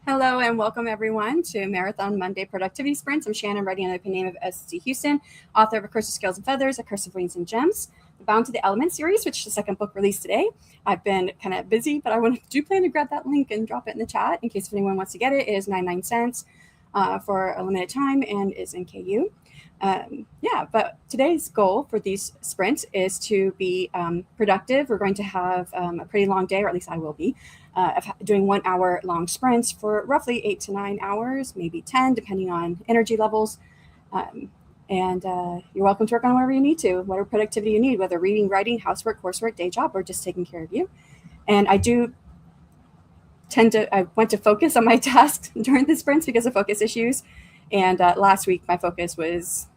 Hello and welcome everyone to Marathon Monday Productivity Sprints. I'm Shanon, writing under the name of SC Huston, author of A Curse of Scales and Feathers, A Curse of Wings and Gems, the Bound to the Element series, which is the second book released today. I've been kind of busy, but I do plan to grab that link and drop it in the chat in case if anyone wants to get it. It is 99 cents for a limited time and is in KU. But today's goal for these sprints is to be productive. We're going to have a pretty long day, or at least I will be, doing 1 hour long sprints for roughly 8 to 9 hours, maybe 10, depending on energy levels. You're welcome to work on whatever you need to, whatever productivity you need, whether reading, writing, housework, coursework, day job, or just taking care of you. And I went to focus on my tasks during the sprints because of focus issues. And last week, my focus was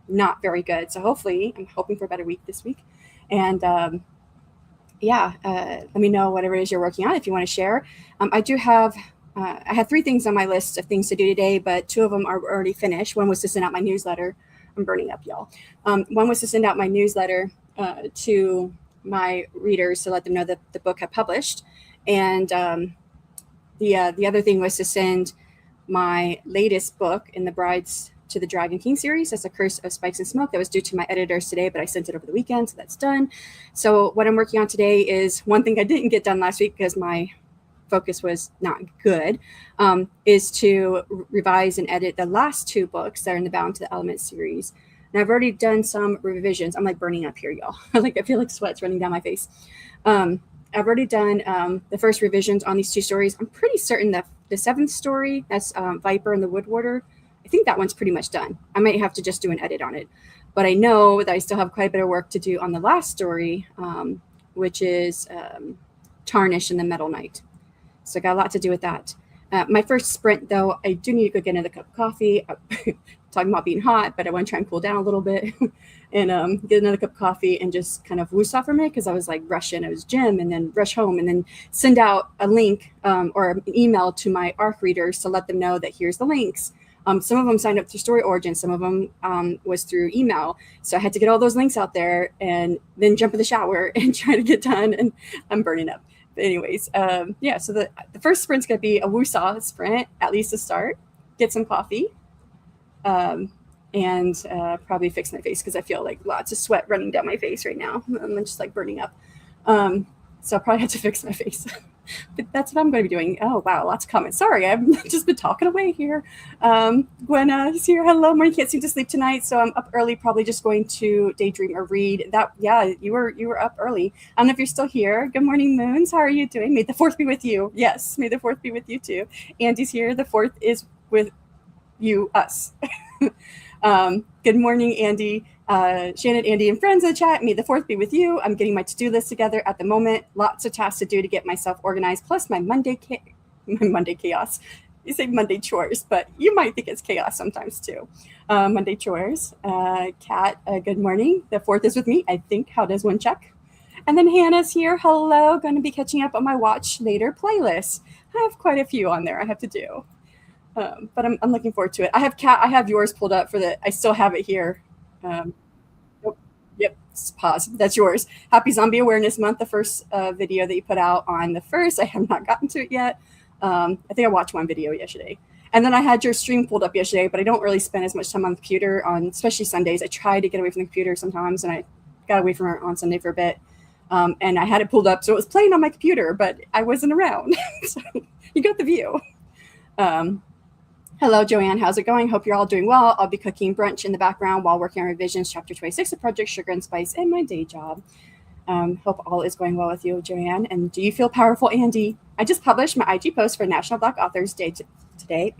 not very good. So hopefully, I'm hoping for a better week this week. And let me know whatever it is you're working on if you want to share. I had 3 things on my list of things to do today, but 2 of them are already finished. One was to send out my newsletter. I'm burning up, y'all. One was to send out my newsletter to my readers to let them know that the book had published. And the other thing was to send my latest book in the Brides to the Dragon King series. That's A Curse of Spikes and Smoke. That was due to my editors today, but I sent it over the weekend, so that's done. So what I'm working on today is one thing I didn't get done last week because my focus was not good, is to revise and edit the last 2 books that are in the Bound to the Element series. And I've already done some revisions. I'm like burning up here, y'all. I feel like sweat's running down my face. I've already done the first revisions on these 2 stories. I'm pretty certain that the 7th story, that's Viper and the Woodwarder, I think that one's pretty much done. I might have to just do an edit on it. But I know that I still have quite a bit of work to do on the last story, which is Tarnish and the Metal Knight. So I got a lot to do with that. My first sprint, though, I do need to go get another cup of coffee. Talking about being hot, but I want to try and cool down a little bit and get another cup of coffee and just kind of woosah for me because I was like rushing. I was gym and then rush home and then send out a link or an email to my ARC readers to let them know that here's the links. Some of them signed up through Story Origin. Some of them was through email. So I had to get all those links out there and then jump in the shower and try to get done. And I'm burning up. But anyways, so the first sprint's going to be a woosah sprint, at least to start. Get some coffee and probably fix my face because I feel like lots of sweat running down my face right now. I'm just like burning up. So I'll probably have to fix my face. But that's what I'm going to be doing. Oh, wow. Lots of comments. Sorry, I've just been talking away here. Gwen is here. Hello. Morning. Can't seem to sleep tonight. So I'm up early, probably just going to daydream or read. You were up early. I don't know if you're still here. Good morning, Moons. How are you doing? May the 4th be with you. Yes. May the 4th be with you too. Andy's here. The 4th is with you, us. Good morning, Andy. Shannon, Andy, and friends in the chat. May the 4th be with you. I'm getting my to-do list together at the moment. Lots of tasks to do to get myself organized, plus my Monday chaos. You say Monday chores, but you might think it's chaos sometimes too. Monday chores. Kat, good morning. The 4th is with me, I think. How does one check? And then Hannah's here. Hello. Going to be catching up on my watch later playlist. I have quite a few on there I have to do. But I'm looking forward to it. I have yours pulled up I still have it here. Yep, pause. That's yours. Happy Zombie Awareness Month, the first video that you put out on the 1st. I have not gotten to it yet. I think I watched one video yesterday. And then I had your stream pulled up yesterday, but I don't really spend as much time on the computer especially Sundays. I try to get away from the computer sometimes, and I got away from it on Sunday for a bit. And I had it pulled up, so it was playing on my computer, but I wasn't around. So you got the view. Hello, Joanne. How's it going? Hope you're all doing well. I'll be cooking brunch in the background while working on revisions, chapter 26 of Project Sugar and Spice and my day job. Hope all is going well with you, Joanne. And do you feel powerful, Andy? I just published my IG post for National Black Authors Day today,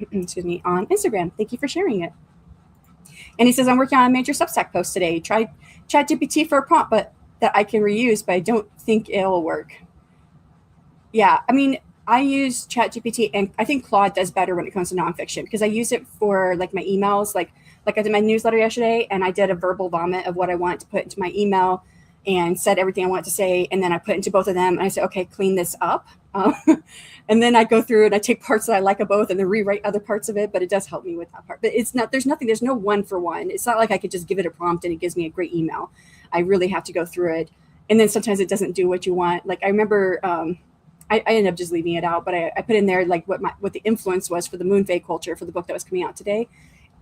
on Instagram. Thank you for sharing it. And he says, I'm working on a major Substack post today. Tried ChatGPT for a prompt that I can reuse, but I don't think it'll work. Yeah, I mean, I use ChatGPT, and I think Claude does better when it comes to nonfiction because I use it for like my emails. Like I did my newsletter yesterday, and I did a verbal vomit of what I want to put into my email and said everything I want to say. And then I put into both of them, and I said, okay, clean this up. And then I go through and I take parts that I like of both and then rewrite other parts of it. But it does help me with that part. But there's no one for one. It's not like I could just give it a prompt and it gives me a great email. I really have to go through it. And then sometimes it doesn't do what you want. Like I remember I ended up just leaving it out, but I put in there like what the influence was for the moon fae culture for the book that was coming out today.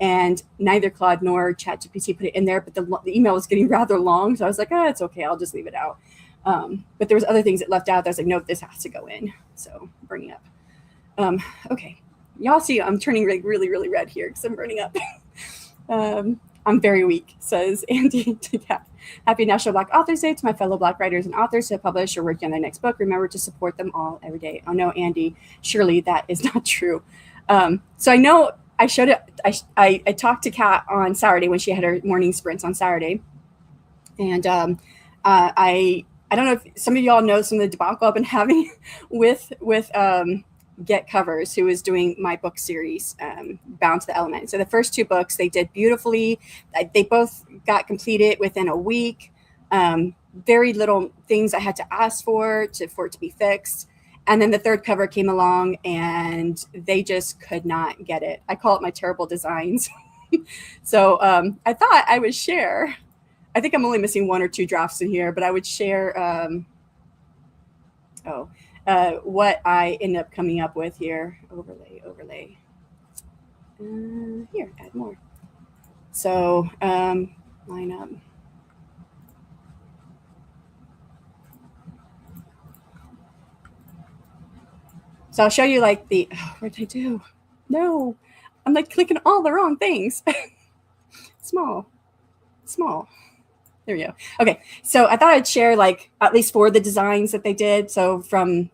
And neither Claude nor ChatGPT put it in there, but the email was getting rather long. So I was like, it's okay. I'll just leave it out. But there was other things that left out that I was like, no, this has to go in. So burning up. Okay. Y'all see I'm turning really, really red here because I'm burning up. I'm very weak, says Andy to Kat. Happy National Black Authors Day to my fellow Black writers and authors who have published or working on their next book. Remember to support them all every day. Oh no, Andy, surely that is not true. So I know I showed it. I talked to Kat on Saturday when she had her morning sprints on Saturday. And I don't know if some of y'all know some of the debacle I've been having with Get Covers, who is doing my book series, Bound to the Element. So the first two books they did beautifully. They both got completed within a week. Very little things I had to ask for it to be fixed. And then the third cover came along and they just could not get it. I call it my terrible designs. So I thought I would share. I think I'm only missing one or two drafts in here, but I would share what I end up coming up with here. Overlay. Here, add more. So line up. So I'll show you like what did I do? No, I'm like clicking all the wrong things. Small. There we go. Okay, so I thought I'd share like at least 4 of the designs that they did. So from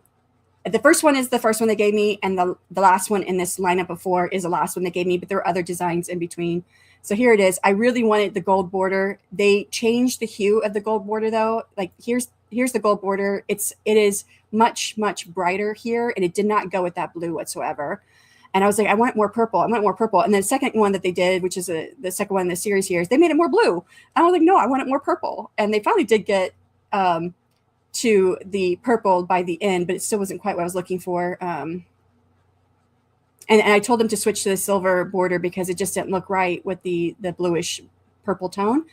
the first one is the first one they gave me, and the last one in this lineup of 4 is the last one they gave me, but there are other designs in between. So here it is. I really wanted the gold border. They changed the hue of the gold border though. Like here's the gold border. It is much brighter here, and it did not go with that blue whatsoever. And I was like, I want more purple. And then the second one that they did, which is the second one in the series here, is they made it more blue. And I was like, no, I want it more purple. And they finally did get to the purple by the end, but it still wasn't quite what I was looking for. And I told them to switch to the silver border because it just didn't look right with the bluish purple tone.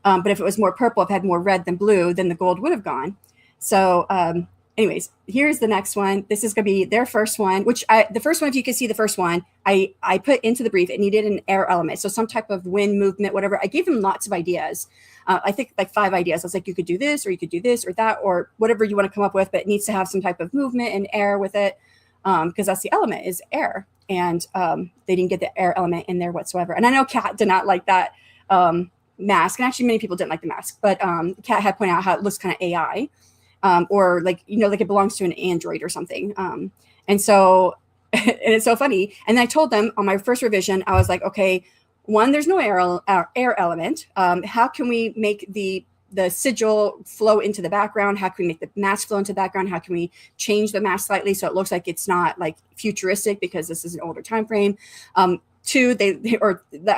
But if it was more purple, if it had more red than blue, then the gold would have gone. So anyways, here's the next one. This is going to be their first one, the first one, if you can see the first one, I put into the brief, it needed an air element. So some type of wind movement, whatever. I gave them lots of ideas. I think like 5 ideas. I was like, you could do this, or you could do this or that, or whatever you want to come up with, but it needs to have some type of movement and air with it. Because that's the element is air. And they didn't get the air element in there whatsoever. And I know Kat did not like that mask. And actually many people didn't like the mask, but Kat had pointed out how it looks kind of AI. Or like it belongs to an Android or something. And so, and it's so funny. And I told them on my first revision, I was like, okay, one, there's no air element. How can we make the sigil flow into the background? How can we make the mask flow into the background? How can we change the mask slightly so it looks like it's not like futuristic because this is an older time frame? 2, I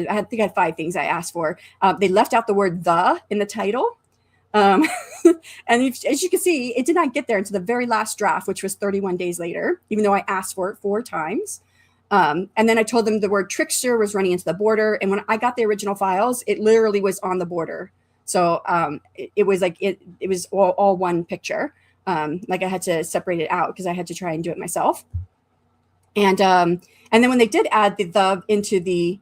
had 5 things I asked for. They left out the word "the" in the title. And as you can see, it did not get there until the very last draft, which was 31 days later, even though I asked for it 4 times. And then I told them the word trickster was running into the border. And when I got the original files, it literally was on the border. So it was like it was all one picture. Like I had to separate it out because I had to try and do it myself. And then when they did add the into the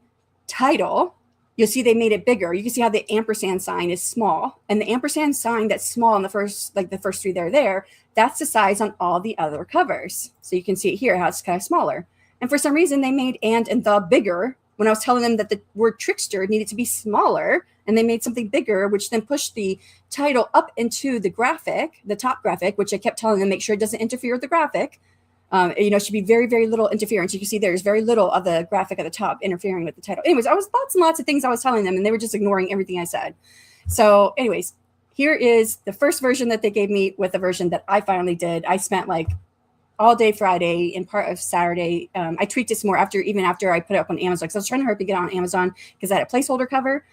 title, you'll see they made it bigger. You can see how the ampersand sign is small, and the ampersand sign that's small in the first 3 that are there, that's the size on all the other covers. So you can see it here how it's kind of smaller. And for some reason they made and the bigger when I was telling them that the word trickster needed to be smaller, and they made something bigger, which then pushed the title up into the graphic, the top graphic, which I kept telling them, make sure it doesn't interfere with the graphic. It should be very, very little interference. You can see there's very little of the graphic at the top interfering with the title. Anyways, I was lots of things I was telling them, and they were just ignoring everything I said. So anyways, here is the first version that they gave me with the version that I finally did. I spent like all day Friday and part of Saturday. I tweaked this more after I put it up on Amazon, because I was trying to hurry to get it on Amazon because I had a placeholder cover.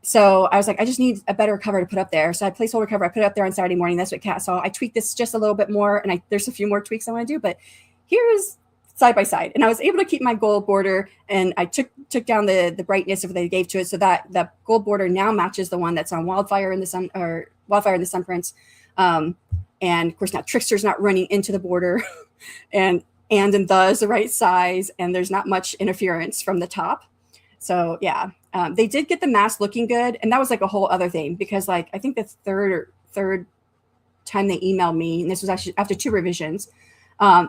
So I was like, I just need a better cover to put up there. So I had a placeholder cover. I put it up there on Saturday morning. That's what Kat saw. I tweaked this just a little bit more, and there's a few more tweaks I want to do, but here's side by side. And I was able to keep my gold border, and I took down the brightness of what they gave to it, so that the gold border now matches the one that's on Wildfire in the Sun, or Wildfire in the Sun prints. And of course now Trickster's not running into the border and the is the right size, and there's not much interference from the top. So yeah, they did get the mask looking good, and that was like a whole other thing, because like I think the third time they emailed me, and this was actually after 2 revisions,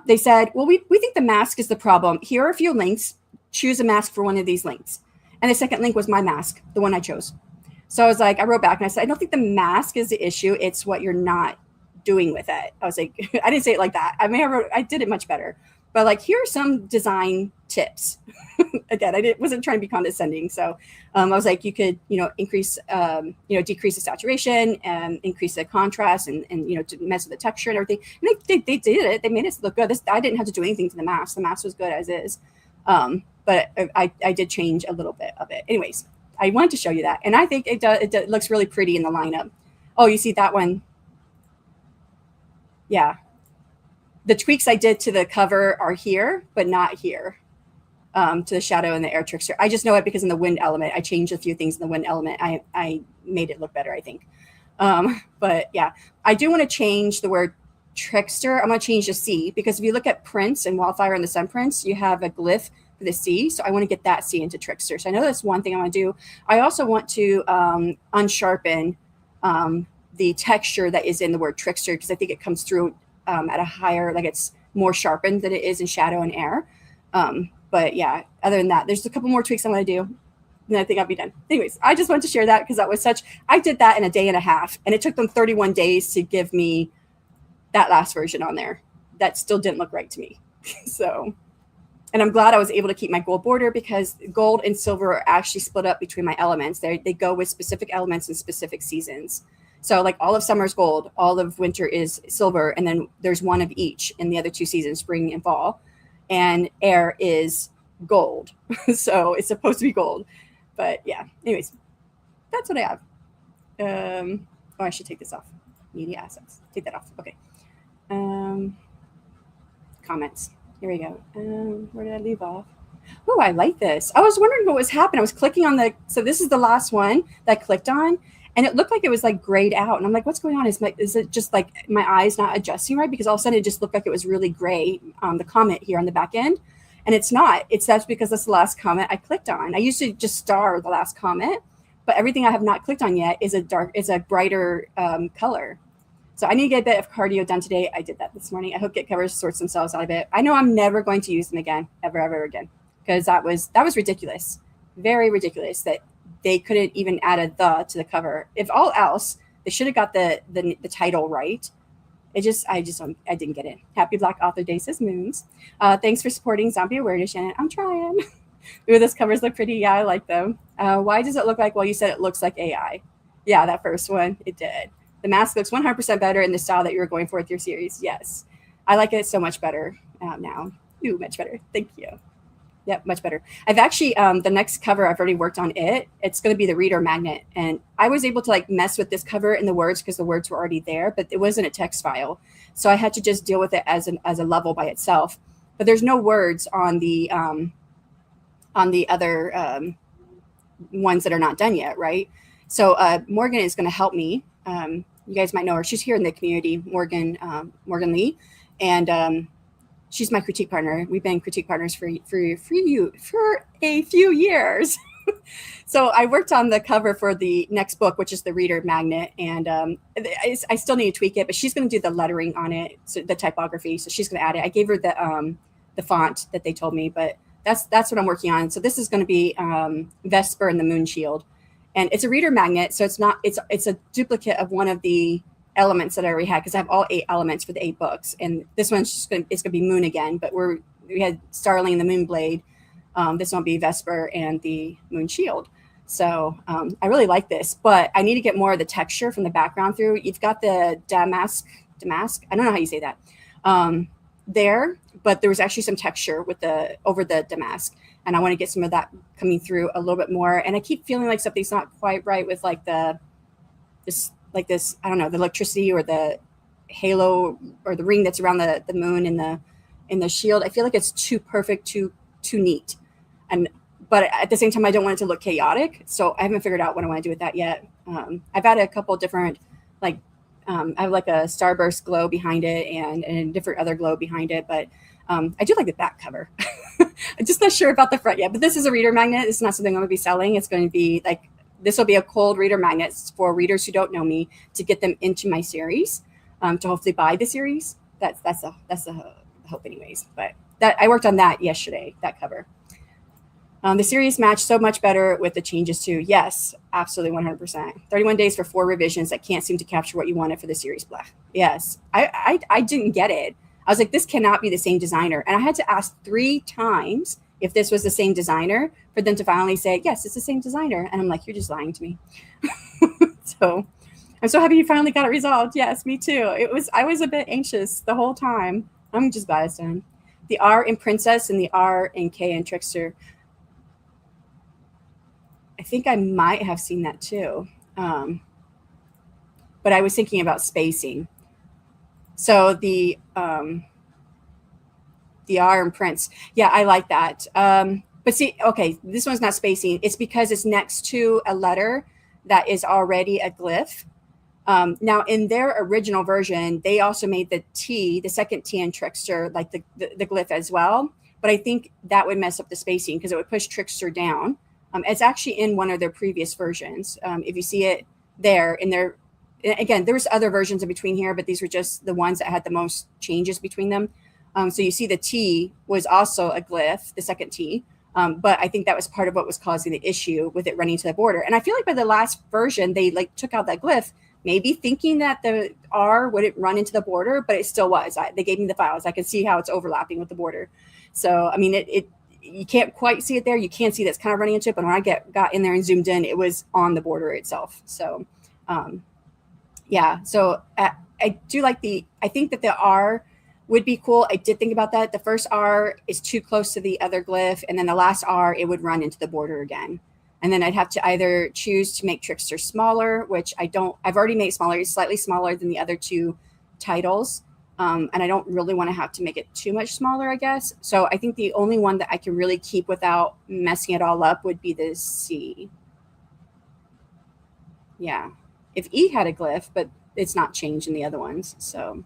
they said, well, we think the mask is the problem. Here are a few links. Choose a mask for one of these links. And the second link was my mask, the one I chose. So I was like, I wrote back and I said, I don't think the mask is the issue. It's what you're not doing with it. I was like, I didn't say it like that. I did it much better. But like, here are some design tips. Again, wasn't trying to be condescending. So I was like, you could, increase, decrease the saturation and increase the contrast and to mess with the texture and everything. And they did it. They made it look good. I didn't have to do anything to the mask. The mask was good as is. But I did change a little bit of it. Anyways, I wanted to show you that. And I think it looks really pretty in the lineup. Oh, you see that one? Yeah. The tweaks I did to the cover are here, but not here, to the shadow and the air trickster. I just know it because in the wind element, I changed a few things in the wind element. I made it look better, I think. But yeah, I do want to change the word trickster. I'm going to change the C, because if you look at prints and Wildfire and the Sun prints, you have a glyph for the C. So I want to get that C into trickster. So I know that's one thing I want to do. I also want to unsharpen the texture that is in the word trickster, because I think it comes through at a higher, like it's more sharpened than it is in shadow and air. But yeah, other than that, there's a couple more tweaks I want to do, and I think I'll be done. Anyways, I just wanted to share that because I did that in a day and a half, and it took them 31 days to give me that last version on there. That still didn't look right to me. So, and I'm glad I was able to keep my gold border, because gold and silver are actually split up between my elements. They go with specific elements in specific seasons. So like all of summer is gold, all of winter is silver, and then there's one of each in the other 2 seasons, spring and fall. And air is gold. So it's supposed to be gold. But yeah, anyways, that's what I have. I should take this off. Media assets. Take that off. Okay. Comments. Here we go. Where did I leave off? Oh, I like this. I was wondering what was happening. I was clicking on so this is the last one that I clicked on, and it looked like it was like grayed out. And I'm like, what's going on? Is it just like my eyes not adjusting right? Because all of a sudden it just looked like it was really gray on the comment here on the back end. And it's not. That's because that's the last comment I clicked on. I used to just star the last comment, but everything I have not clicked on yet is a brighter color. So I need to get a bit of cardio done today. I did that this morning. I hope Get Covers sorts themselves out of it. I know I'm never going to use them again, ever again, because that was ridiculous. Very ridiculous that they couldn't even add a to the cover. If all else, they should have got the title right. I didn't get it. Happy Black Author Day, says Moons. Thanks for supporting Zombie Awareness, Shannon. I'm trying. Ooh, those covers look pretty. Yeah, I like them. Why does it look like, well, you said it looks like AI. Yeah, that first one, it did. The mask looks 100% better in the style that you were going for with your series. Yes. I like it so much better now. Ooh, much better. Thank you. Yep, much better. I've actually, the next cover, I've already worked on it. It's going to be the reader magnet. And I was able to like mess with this cover and the words because the words were already there, but it wasn't a text file. So I had to just deal with it as a level by itself. But there's no words on the other ones that are not done yet, right? So Morgan is going to help me. You guys might know her. She's here in the community, Morgan Lee. And she's my critique partner. We've been critique partners for a few years. So I worked on the cover for the next book, which is the reader magnet. And I still need to tweak it, but she's going to do the lettering on it, so the typography. So she's going to add it. I gave her the font that they told me, but that's what I'm working on. So this is going to be Vesper and the Moon Shield. And it's a reader magnet. So it's a duplicate of one of the elements that I already had, because I have all 8 elements for the 8 books, and this one's just going to be Moon again, but we had Starling and the Moon Blade. This one will be Vesper and the Moon Shield. So I really like this, but I need to get more of the texture from the background through. You've got the damask. I don't know how you say that there, but there was actually some texture over the damask, and I want to get some of that coming through a little bit more. And I keep feeling like something's not quite right with like this, I don't know, the electricity or the halo or the ring that's around the moon in the shield. I feel like it's too perfect, too neat. But at the same time, I don't want it to look chaotic. So I haven't figured out what I want to do with that yet. I've added a couple different like I have like a starburst glow behind it and a different other glow behind it. But I do like the back cover. I'm just not sure about the front yet. But this is a reader magnet. It's not something I'm going to be selling. It's going to be like, this will be a cold reader magnet for readers who don't know me to get them into my series, to hopefully buy the series. That's the hope anyways. But that I worked on that yesterday, that cover. The series matched so much better with the changes too. Yes, absolutely, 100%. 31 days for 4 revisions that can't seem to capture what you wanted for the series. Blah. Yes, I didn't get it. I was like, this cannot be the same designer. And I had to ask 3 times if this was the same designer for them to finally say, yes, it's the same designer. And I'm like, you're just lying to me. So I'm so happy you finally got it resolved. Yes, me too. I was a bit anxious the whole time. I'm just glad it's done. The R in Princess and the R in K in Trickster. I think I might have seen that too. But I was thinking about spacing. So the R in Prince. Yeah, I like that. But see, okay, this one's not spacing. It's because it's next to a letter that is already a glyph. Now, in their original version, they also made the T, the second T in Trickster, like the glyph as well. But I think that would mess up the spacing because it would push Trickster down. It's actually in one of their previous versions. If you see it there in their, again, there was other versions in between here, but these were just the ones that had the most changes between them. So you see the T was also a glyph, the second T. But I think that was part of what was causing the issue with it running to the border. And I feel like by the last version, they like took out that glyph, maybe thinking that the R wouldn't run into the border, but it still was. They gave me the files. I could see how it's overlapping with the border. So, I mean, you can't quite see it there. You can see that's kind of running into it. But when I got in there and zoomed in, it was on the border itself. So, yeah. So I do like I think that the R would be cool. I did think about that. The first R is too close to the other glyph. And then the last R, it would run into the border again. And then I'd have to either choose to make Trickster smaller, which I've already made it smaller. It's slightly smaller than the other 2 titles. And I don't really want to have to make it too much smaller, I guess. So I think the only one that I can really keep without messing it all up would be the C. Yeah. If E had a glyph, but it's not changed in the other ones. So,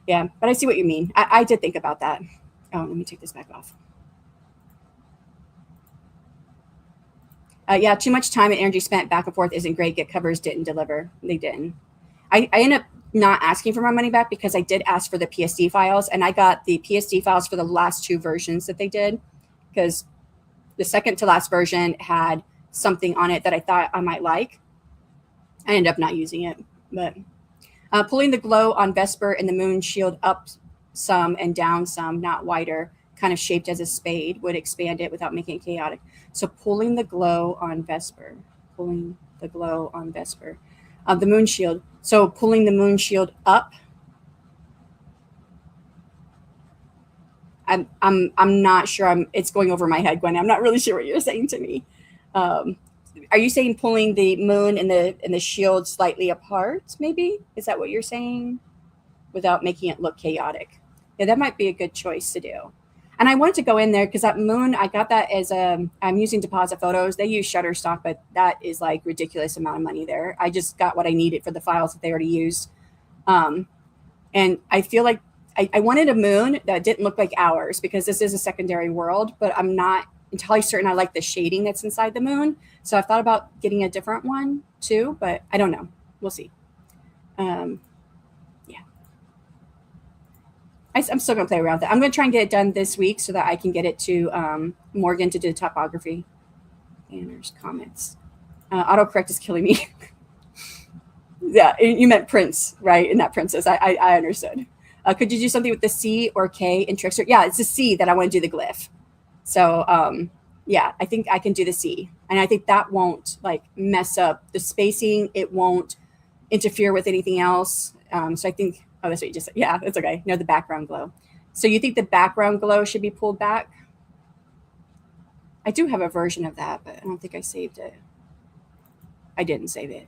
yeah. But I see what you mean. I did think about that. Oh, let me take this back off. Yeah, too much time and energy spent back and forth isn't great. Get covers didn't deliver. They didn't. I ended up not asking for my money back because I did ask for the PSD files, and I got the PSD files for the last 2 versions that they did, because the second to last version had something on it that I thought I might like. I ended up not using it. But pulling the glow on Vesper and the moon shield up some and down some, not wider, kind of shaped as a spade, would expand it without making it chaotic. So pulling the glow on Vesper, the moon shield. So pulling the moon shield up. I'm not sure. It's going over my head, Gwen. I'm not really sure what you're saying to me. Are you saying pulling the moon and the shield slightly apart? Maybe, is that what you're saying? Without making it look chaotic. Yeah, that might be a good choice to do. And I wanted to go in there because that moon, I got that as I'm using Deposit Photos. They use Shutterstock, but that is like ridiculous amount of money there. I just got what I needed for the files that they already used. And I feel like I wanted a moon that didn't look like ours because this is a secondary world, but I'm not entirely certain I like the shading that's inside the moon. So I've thought about getting a different one too, but I don't know. We'll see. I'm still going to play around with it. I'm going to try and get it done this week so that I can get it to Morgan to do the topography. And there's comments. Autocorrect is killing me. Yeah, you meant Prince, right? And not Princess. I understood. Could you do something with the C or K in Trickster? Yeah, it's the C that I want to do the glyph. So, yeah, I think I can do the C. And I think that won't like mess up the spacing. It won't interfere with anything else. So I think... Oh, that's what you just said. Yeah, that's okay. No, the background glow. So you think the background glow should be pulled back? I do have a version of that, but I don't think I saved it. I didn't save it.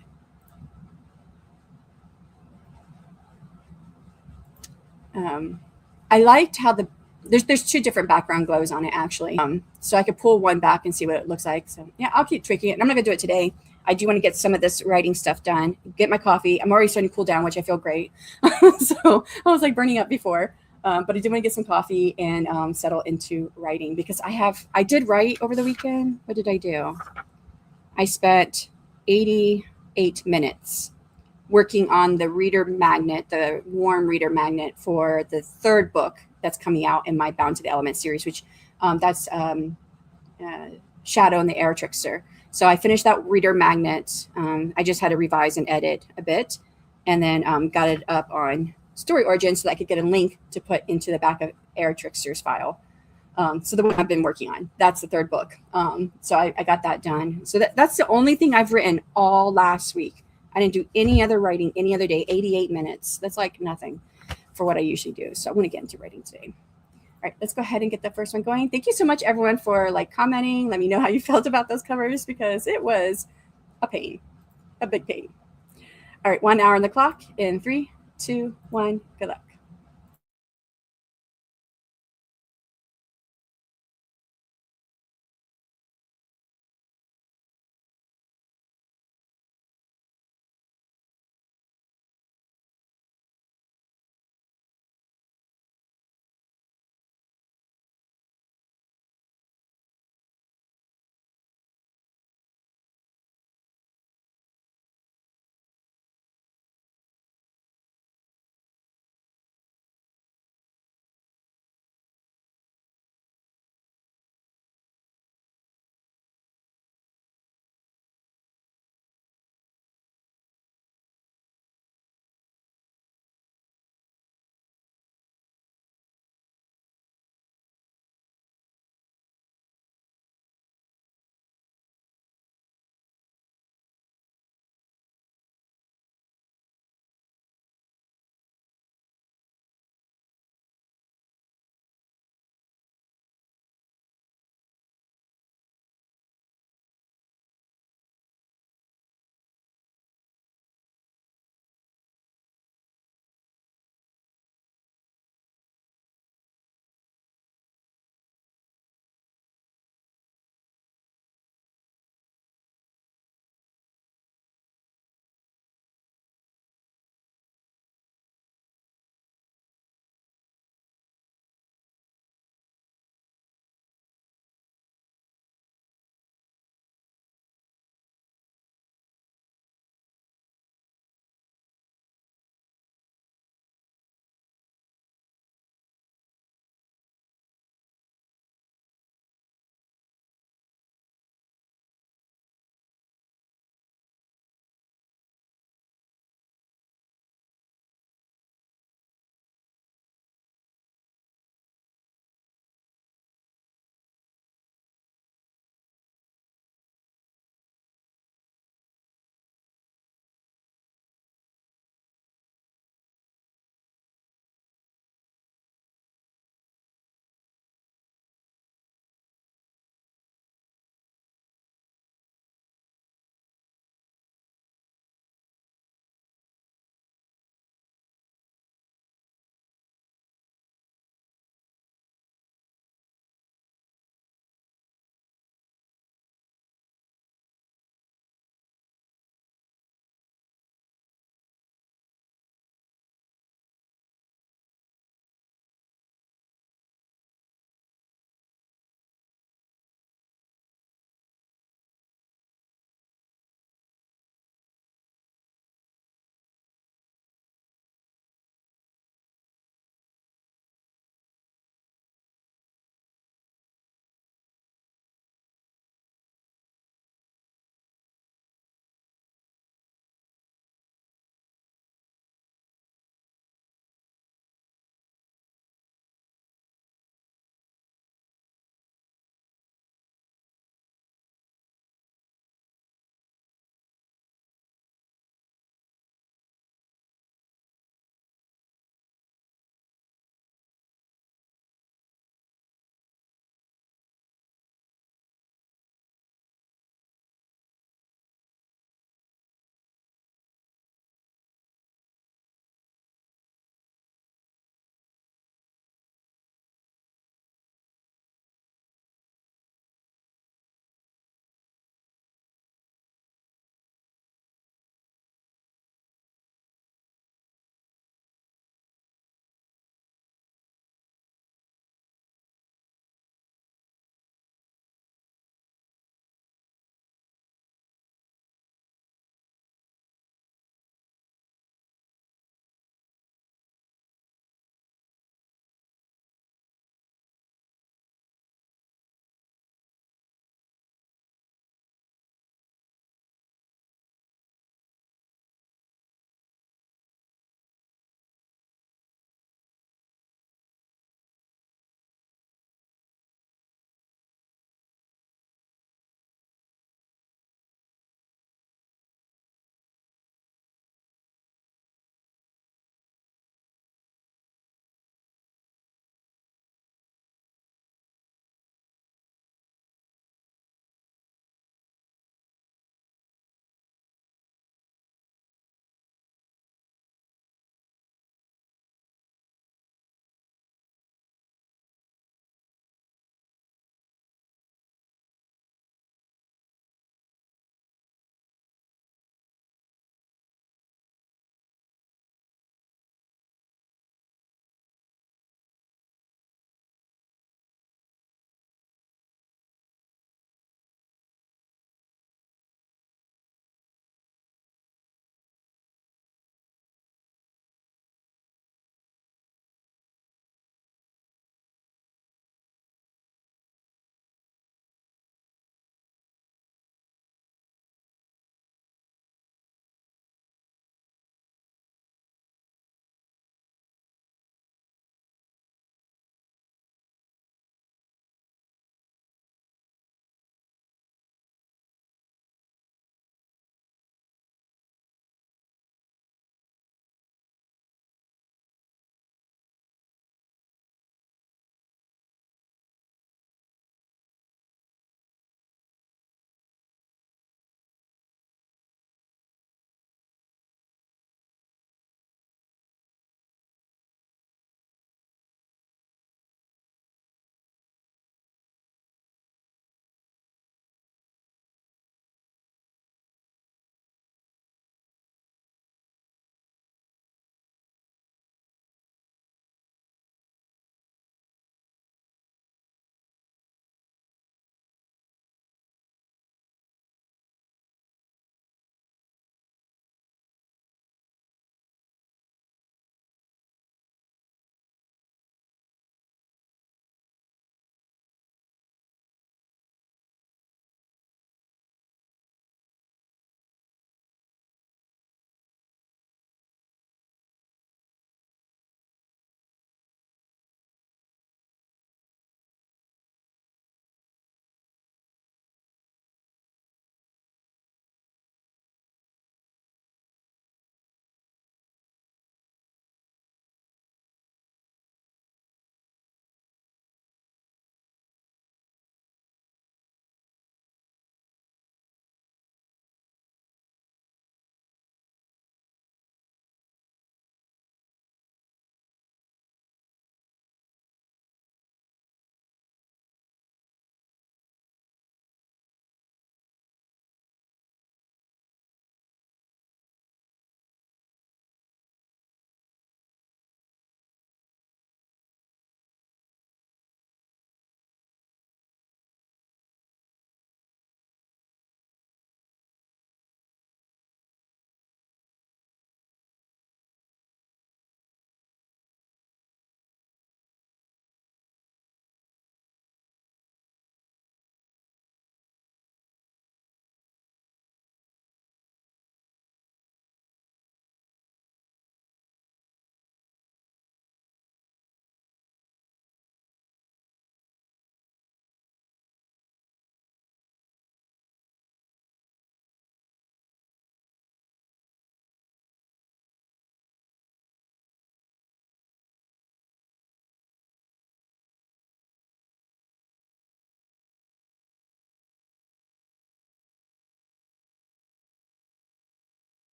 I liked how there's 2 different background glows on it, actually. So I could pull one back and see what it looks like. So yeah, I'll keep tweaking it. I'm not going to do it today. I do want to get some of this writing stuff done, get my coffee. I'm already starting to cool down, which I feel great. So I was like burning up before. But I did want to get some coffee and settle into writing because I did write over the weekend. What did I do? I spent 88 minutes working on the reader magnet, the warm reader magnet for the third book that's coming out in my Bound to the Element series, which that's Shadow and the Air Trickster. So I finished that reader magnet. I just had to revise and edit a bit, and then got it up on Story Origin so that I could get a link to put into the back of Air Trickster's file. So the one I've been working on, that's the third book. So I got that done. So that's the only thing I've written all last week. I didn't do any other writing any other day. 88 minutes. That's like nothing for what I usually do. So I'm going to get into writing today. All right, let's go ahead and get the first one going. Thank you so much, everyone, for like commenting. Let me know how you felt about those covers because it was a pain, a big pain. All right, 1 hour on the clock in 3, 2, 1. Good luck.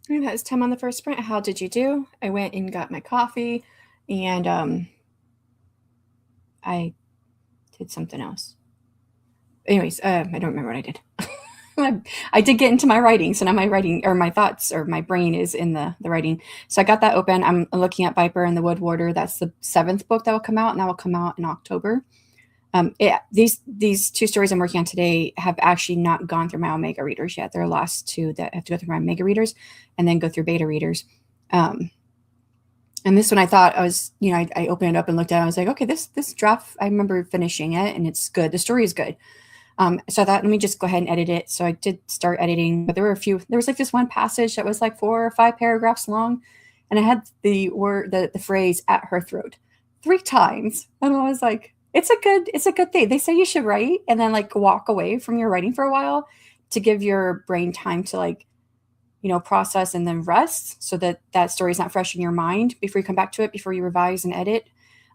That was Tim on the first sprint. How did you do? I went and got my coffee, and I did something else. Anyways, I don't remember what I did. I did get into my writing, so now my writing or my thoughts or my brain is in the writing. So I got that open. I'm looking at Viper and the Wood Warder. That's the 7th book that will come out, and that will come out in October. These 2 stories I'm working on today have actually not gone through my Omega readers yet. They're the last 2 that have to go through my Omega readers and then go through beta readers. And this one I thought I was, I opened it up and looked at it. I was like, okay, this draft, I remember finishing it and it's good. The story is good. So I thought, let me just go ahead and edit it. So I did start editing, but there was like this one passage that was like 4 or 5 paragraphs long. And I had the phrase "at her throat" 3 times. And I was like, it's a good thing. They say you should write and then like walk away from your writing for a while to give your brain time to like, process and then rest so that story is not fresh in your mind before you come back to it, before you revise and edit.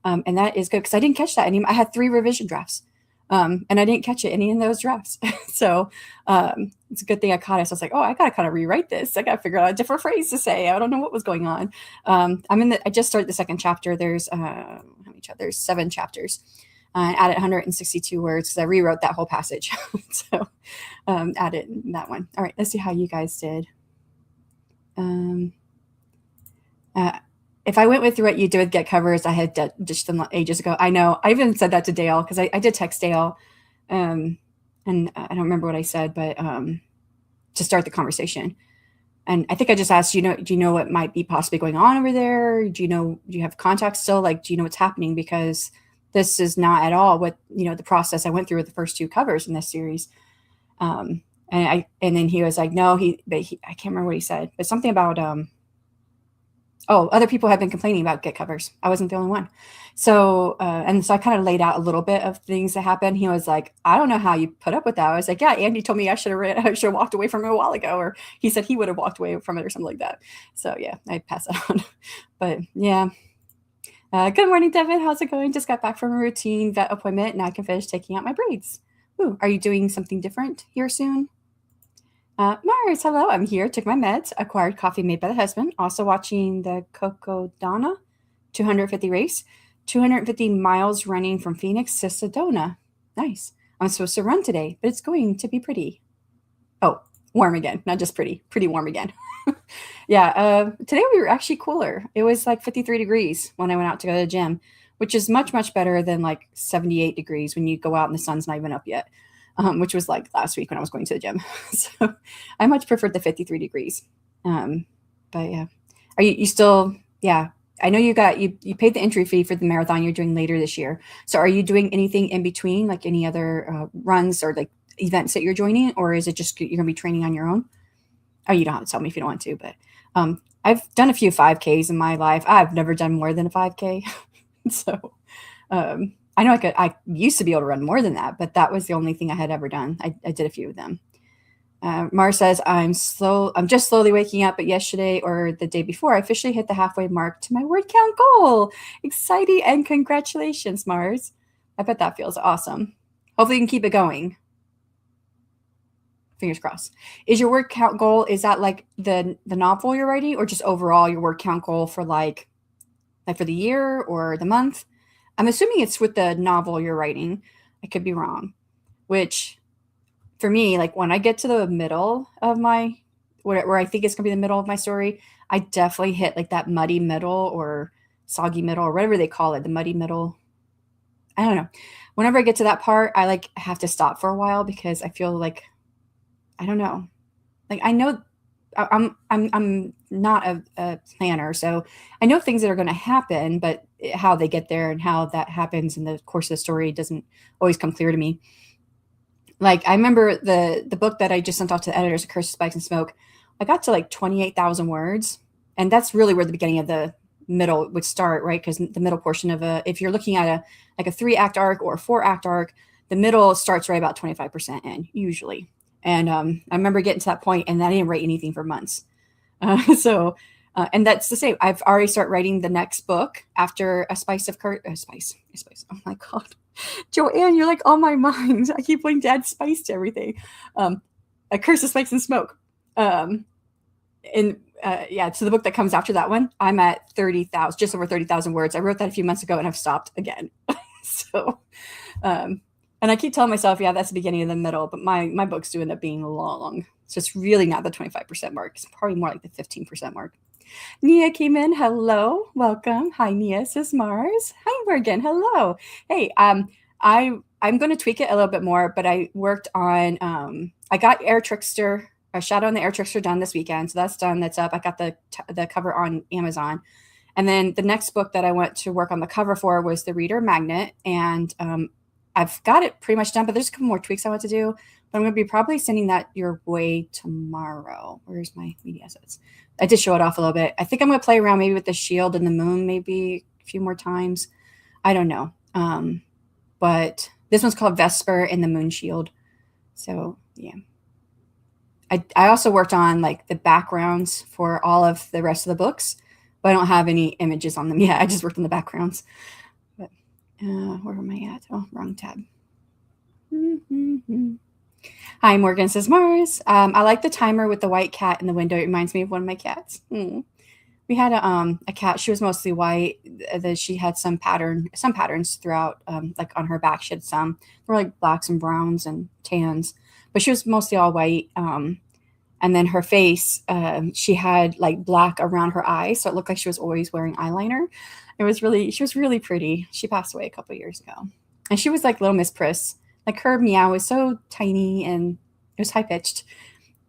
And that is good because I didn't catch that anymore. I had 3 revision drafts. And I didn't catch any in those drafts. So it's a good thing I caught it. So I was like, oh, I got to kind of rewrite this. I got to figure out a different phrase to say. I don't know what was going on. I just started the 2nd chapter. There's how many chapters? There's 7 chapters. I added 162 words because I rewrote that whole passage. So added that one. All right, let's see how you guys did. If I went with what you did with get covers, I had ditched them ages ago. I know. I even said that to Dale because I did text Dale, and I don't remember what I said, but to start the conversation. And I think I just asked, do you know what might be possibly going on over there? Do you have contact still? Like, do you know what's happening? Because this is not at all what, the process I went through with the first 2 covers in this series. And then he was like, no, I can't remember what he said, but something about, other people have been complaining about get covers. I wasn't the only one. So, and so I kind of laid out a little bit of things that happened. He was like, I don't know how you put up with that. I was like, yeah, Andy told me I should have walked away from it a while ago, or he said he would have walked away from it or something like that. So yeah, I pass it on. But yeah. Good morning, Devin. How's it going? Just got back from a routine vet appointment. Now I can finish taking out my braids. Ooh, are you doing something different here soon? Mars, hello. I'm here. Took my meds. Acquired coffee made by the husband. Also watching the Cocodona 250 race. 250 miles running from Phoenix to Sedona. Nice. I'm supposed to run today, but it's going to be pretty. Oh, warm again. Not just pretty. Pretty warm again. Yeah. Today we were actually cooler. It was like 53 degrees when I went out to go to the gym, which is much, much better than like 78 degrees when you go out and the sun's not even up yet. Which was like last week when I was going to the gym. So I much preferred the 53 degrees. But yeah, are you still, yeah, I know you paid the entry fee for the marathon you're doing later this year. So are you doing anything in between, like any other runs or like events that you're joining, or is it just, you're gonna be training on your own? Oh, you don't have to tell me if you don't want to, but I've done a few 5Ks in my life. I've never done more than a 5K. So, I know I used to be able to run more than that, but that was the only thing I had ever done. I did a few of them. Mars says, I'm just slowly waking up, but yesterday or the day before, I officially hit the halfway mark to my word count goal. Exciting and congratulations, Mars. I bet that feels awesome. Hopefully you can keep it going. Fingers crossed. Is your word count goal, is that like the novel you're writing, or just overall your word count goal for like for the year or the month? I'm assuming it's with the novel you're writing. I could be wrong. Which, for me, like when I get to the middle of my, where I think it's going to be the middle of my story, I definitely hit like that muddy middle or soggy middle or whatever they call it, the muddy middle. I don't know. Whenever I get to that part, I like have to stop for a while because I feel like, I don't know. Like I know I'm not a planner, so I know things that are going to happen, but how they get there and how that happens in the course of the story doesn't always come clear to me. Like I remember the book that I just sent off to the editors, Curse, Spikes, and Smoke. I got to like 28,000 words, and that's really where the beginning of the middle would start, right? Because the middle portion of if you're looking at a 3-act arc or a 4-act arc, the middle starts right about 25% in usually. And I remember getting to that point, and I didn't write anything for months. And that's the same. I've already started writing the next book after A Spice of Spice. Oh my God, Joanne, you're like on my mind. I keep wanting to add spice to everything. A Curse of Spikes and Smoke. And yeah, so the book that comes after that one, I'm at 30,000, just over 30,000 words. I wrote that a few months ago and I've stopped again. So, and I keep telling myself, yeah, that's the beginning of the middle, but my books do end up being long. So it's really not the 25% mark. It's probably more like the 15% mark. Nia came in. Hello. Welcome. Hi, Nia, says Mars. Hi, Morgan. Hello. Hey, I'm going to tweak it a little bit more, but I worked on, I got Air Trickster, Shadow and the Air Trickster done this weekend. So that's done. That's up. I got the cover on Amazon. And then the next book that I went to work on the cover for was The Reader Magnet. And I've got it pretty much done, but there's a couple more tweaks I want to do. But I'm going to be probably sending that your way tomorrow. Where's my media assets? I did show it off a little bit. I think I'm going to play around maybe with the shield and the moon maybe a few more times. I don't know. But this one's called Vesper and the Moon Shield. So, yeah. I also worked on like the backgrounds for all of the rest of the books, but I don't have any images on them yet. I just worked on the backgrounds. But where am I at? Oh, wrong tab. Hi, Morgan, says Mars. I like the timer with the white cat in the window. It reminds me of one of my cats. We had a cat. She was mostly white. She had some patterns throughout, like on her back. She had some. There were like blacks and browns and tans, but she was mostly all white. And then her face, she had like black around her eyes, so it looked like she was always wearing eyeliner. She was really pretty. She passed away a couple of years ago, and she was like Little Miss Priss. Like her meow was so tiny and it was high pitched,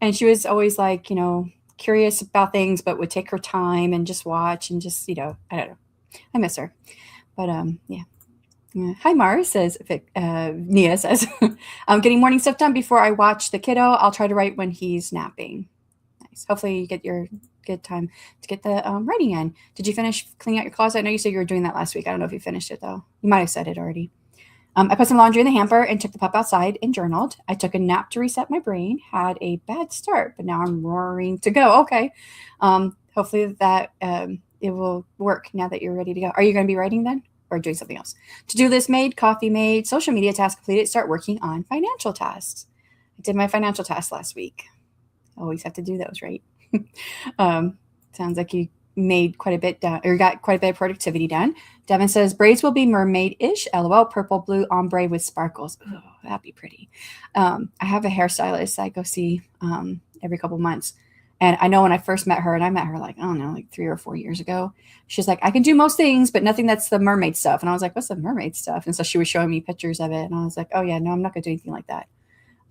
and she was always like, curious about things, but would take her time and just watch and just, I don't know. I miss her, but yeah. Hi, Mars, says Nia says, I'm getting morning stuff done before I watch the kiddo. I'll try to write when he's napping. Nice. Hopefully you get your good time to get the writing in. Did you finish cleaning out your closet? I know you said you were doing that last week. I don't know if you finished it though. You might have said it already. I put some laundry in the hamper and took the pup outside and journaled. I took a nap to reset my brain, had a bad start, but now I'm roaring to go. Okay. Hopefully that it will work now that you're ready to go. Are you going to be writing then or doing something else? To-do list made, coffee made, social media task completed, start working on financial tasks. I did my financial tasks last week. Always have to do those, right? Sounds like you made quite a bit done, or got quite a bit of productivity done. Devin says braids will be mermaid-ish. LOL. Purple blue ombre with sparkles. Oh, that'd be pretty. I have a hairstylist I go see every couple months, and I know when I first met her, and I met her like I don't know, like 3 or 4 years ago. She's like, I can do most things, but nothing that's the mermaid stuff. And I was like, what's the mermaid stuff? And so she was showing me pictures of it, and I was like, oh yeah, no, I'm not gonna do anything like that.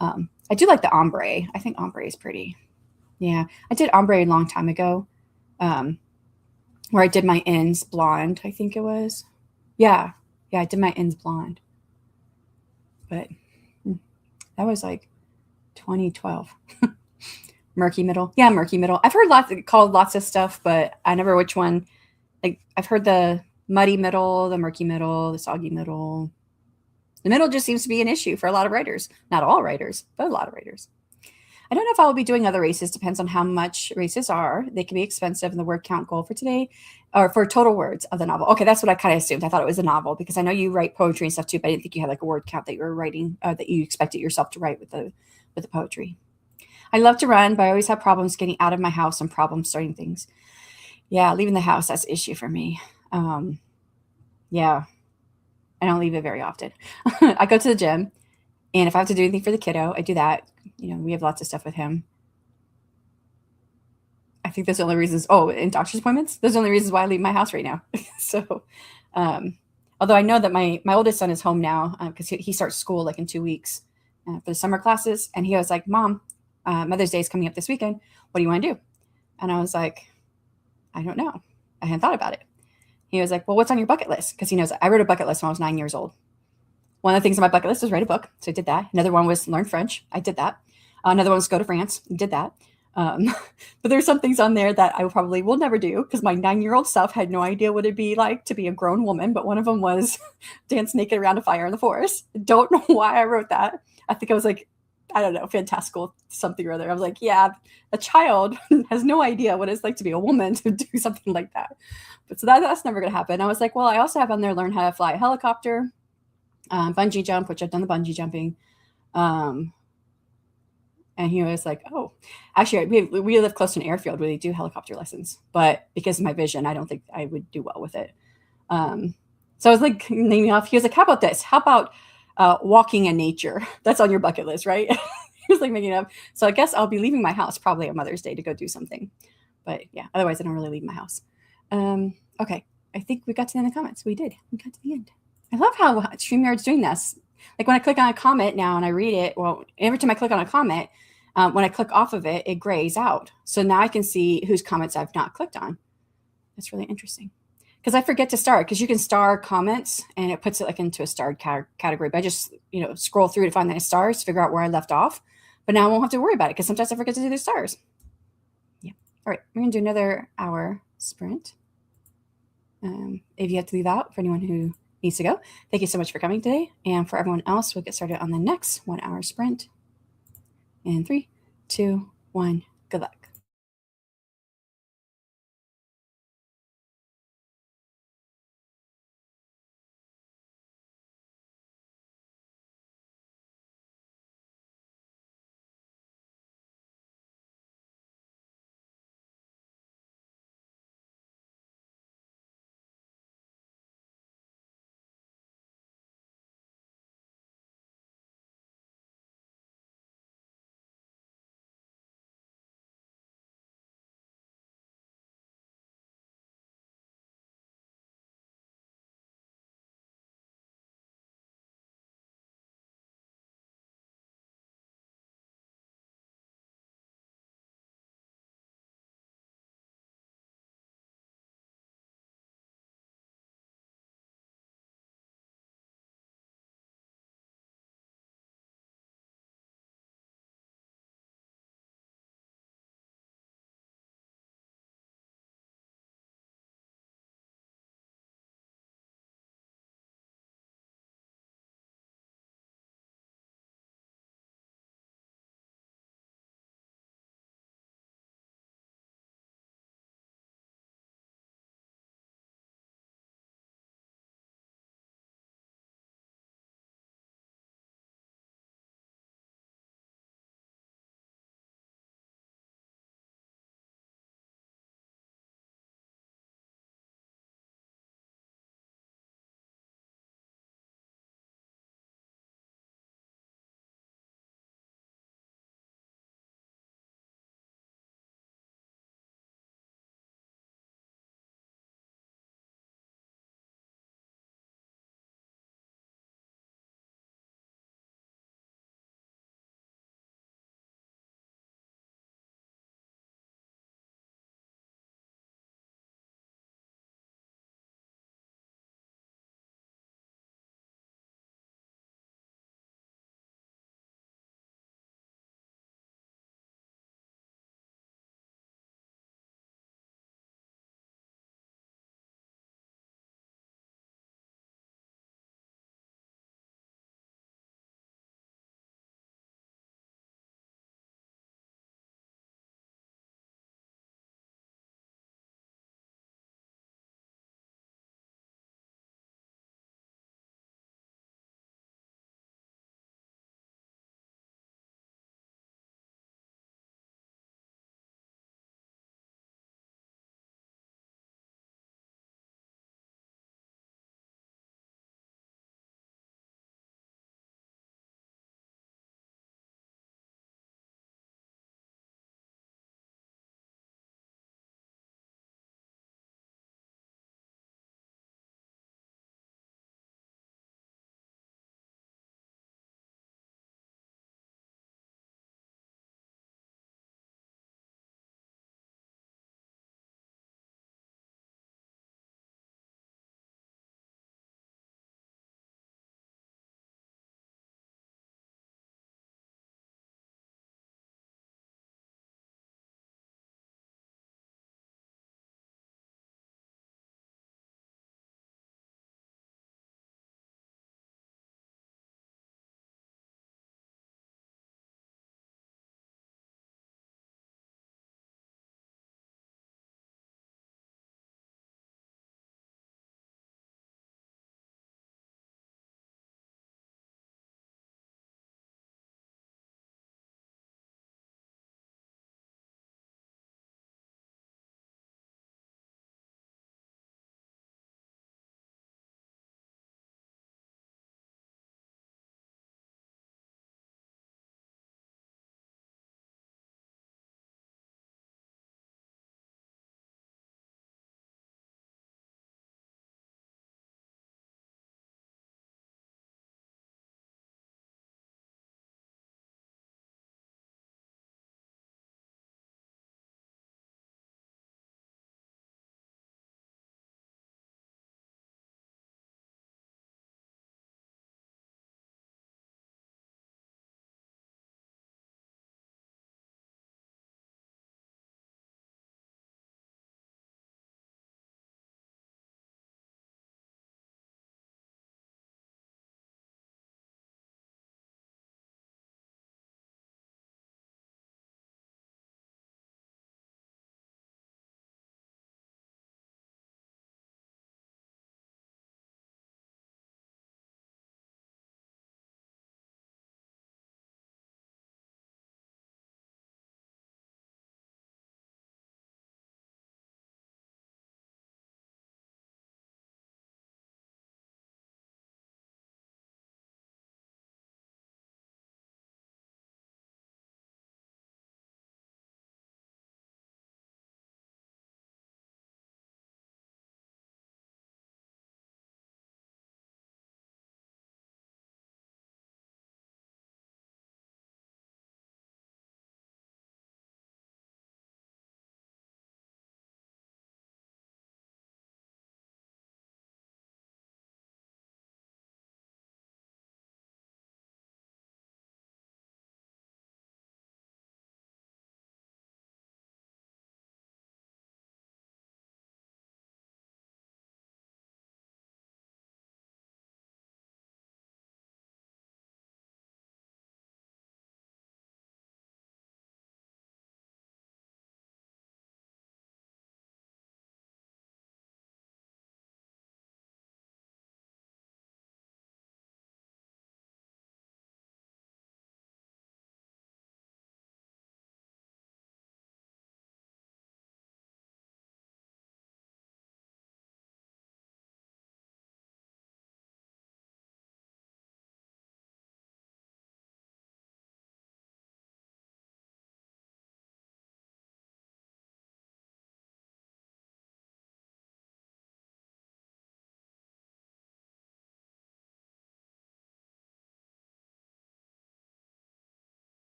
I do like the ombre. I think ombre is pretty. Yeah, I did ombre a long time ago. Where I did my ends blonde, I think it was. Yeah, I did my ends blonde. But that was like 2012. Murky middle. Yeah, murky middle. I've heard lots of stuff, but I never which one. Like I've heard the muddy middle, the murky middle, the soggy middle. The middle just seems to be an issue for a lot of writers. Not all writers, but a lot of writers. I don't know if I will be doing other races. Depends on how much races are. They can be expensive. And the word count goal for today, or for total words of the novel. Okay, that's what I kind of assumed. I thought it was a novel because I know you write poetry and stuff too, but I didn't think you had like a word count that you were writing, that you expected yourself to write with the poetry. I love to run, but I always have problems getting out of my house and problems starting things. Yeah, leaving the house, that's an issue for me. Yeah, I don't leave it very often. I go to the gym, and if I have to do anything for the kiddo, I do that. We have lots of stuff with him. I think those are the only reasons. Oh, and doctor's appointments. Those are the only reasons why I leave my house right now. So, although I know that my oldest son is home now because he starts school like in 2 weeks for the summer classes. And he was like, Mom, Mother's Day is coming up this weekend. What do you want to do? And I was like, I don't know. I hadn't thought about it. He was like, well, what's on your bucket list? Because he knows I wrote a bucket list when I was 9 years old. One of the things on my bucket list was write a book. So I did that. Another one was learn French. I did that. Another one was go to France. I did that. But there's some things on there that I probably will never do because my 9-year-old self had no idea what it'd be like to be a grown woman. But one of them was dance naked around a fire in the forest. Don't know why I wrote that. I think I was like, I don't know, fantastical something or other. I was like, yeah, a child has no idea what it's like to be a woman to do something like that. But so that's never going to happen. I was like, well, I also have on there learn how to fly a helicopter. Bungee jump, which I've done the bungee jumping. And he was like, oh, actually, we live close to an airfield where they do helicopter lessons. But because of my vision, I don't think I would do well with it. So I was like, naming off. He was like, how about this? How about walking in nature? That's on your bucket list, right? He was like making it up. So I guess I'll be leaving my house probably on Mother's Day to go do something. But yeah, otherwise I don't really leave my house. Okay, I think we got to the end of the comments. We did. We got to the end. I love how StreamYard's doing this. Like when I click on a comment now and I read it, well, every time I click on a comment, when I click off of it, it grays out. So now I can see whose comments I've not clicked on. That's really interesting. Because I forget to star, because you can star comments and it puts it like into a starred category. But I just, scroll through to find the stars, figure out where I left off. But now I won't have to worry about it because sometimes I forget to do the stars. Yeah. All right. We're going to do another hour sprint. If you have to leave out, for anyone who needs to go, thank you so much for coming today. And for everyone else, we'll get started on the next 1 hour sprint. In 3, 2, 1, good luck.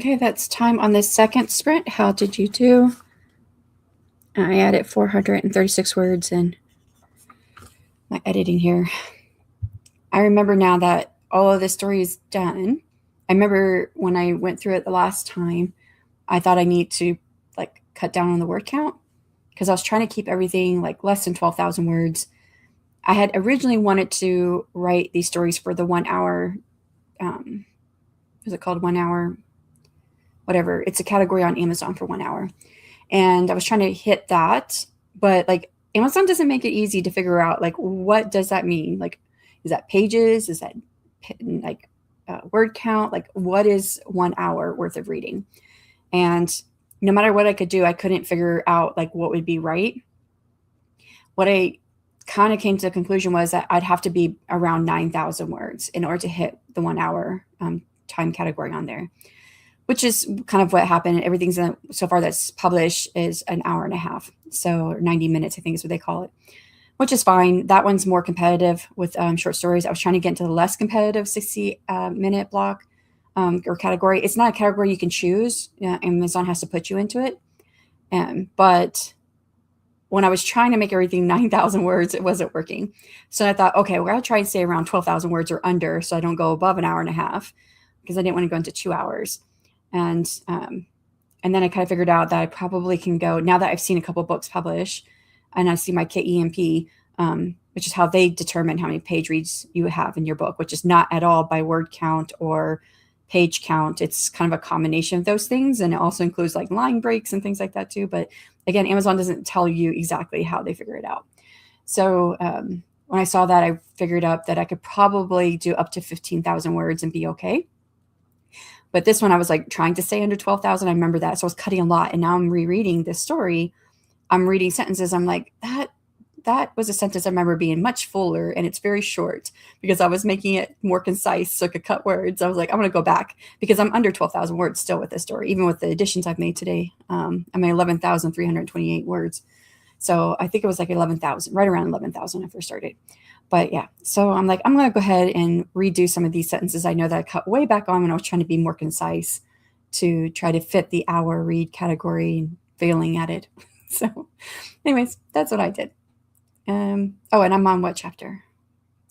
Okay, that's time on the second sprint. How did you do? I added 436 words in my editing here. I remember now that all of this story is done. I remember when I went through it the last time, I thought I need to like cut down on the word count because I was trying to keep everything like less than 12,000 words. I had originally wanted to write these stories for the 1 hour, is it called 1 hour? Whatever. It's a category on Amazon for 1 hour. And I was trying to hit that, but like Amazon doesn't make it easy to figure out like, what does that mean? Like, is that pages? Is that like word count? Like what is 1 hour worth of reading? And no matter what I could do, I couldn't figure out like what would be right. What I kind of came to the conclusion was that I'd have to be around 9,000 words in order to hit the 1 hour time category on there, which is kind of what happened. Everything's so far that's published is an hour and a half. So 90 minutes, I think is what they call it, which is fine. That one's more competitive with short stories. I was trying to get into the less competitive 60-minute block or category. It's not a category you can choose. Amazon has to put you into it. But when I was trying to make everything 9,000 words, it wasn't working. So I thought, okay, we're going to try and stay around 12,000 words or under so I don't go above an hour and a half because I didn't want to go into 2 hours. And then I kind of figured out that I probably can go, now that I've seen a couple books publish and I see my KEMP, which is how they determine how many page reads you have in your book, which is not at all by word count or page count. It's kind of a combination of those things. And it also includes like line breaks and things like that too. But again, Amazon doesn't tell you exactly how they figure it out. So when I saw that, I figured out that I could probably do up to 15,000 words and be okay. But this one, I was like trying to stay under 12,000. I remember that. So I was cutting a lot. And now I'm rereading this story. I'm reading sentences. I'm like, that was a sentence I remember being much fuller, and it's very short because I was making it more concise so I could cut words. I was like, I'm going to go back because I'm under 12,000 words still with this story, even with the additions I've made today. I'm at 11,328 words. So I think it was like 11,000, right around 11,000 when I first started. But yeah, so I'm like, I'm going to go ahead and redo some of these sentences. I know that I cut way back on when I was trying to be more concise to try to fit the hour read category and failing at it. So anyways, that's what I did. And I'm on what chapter?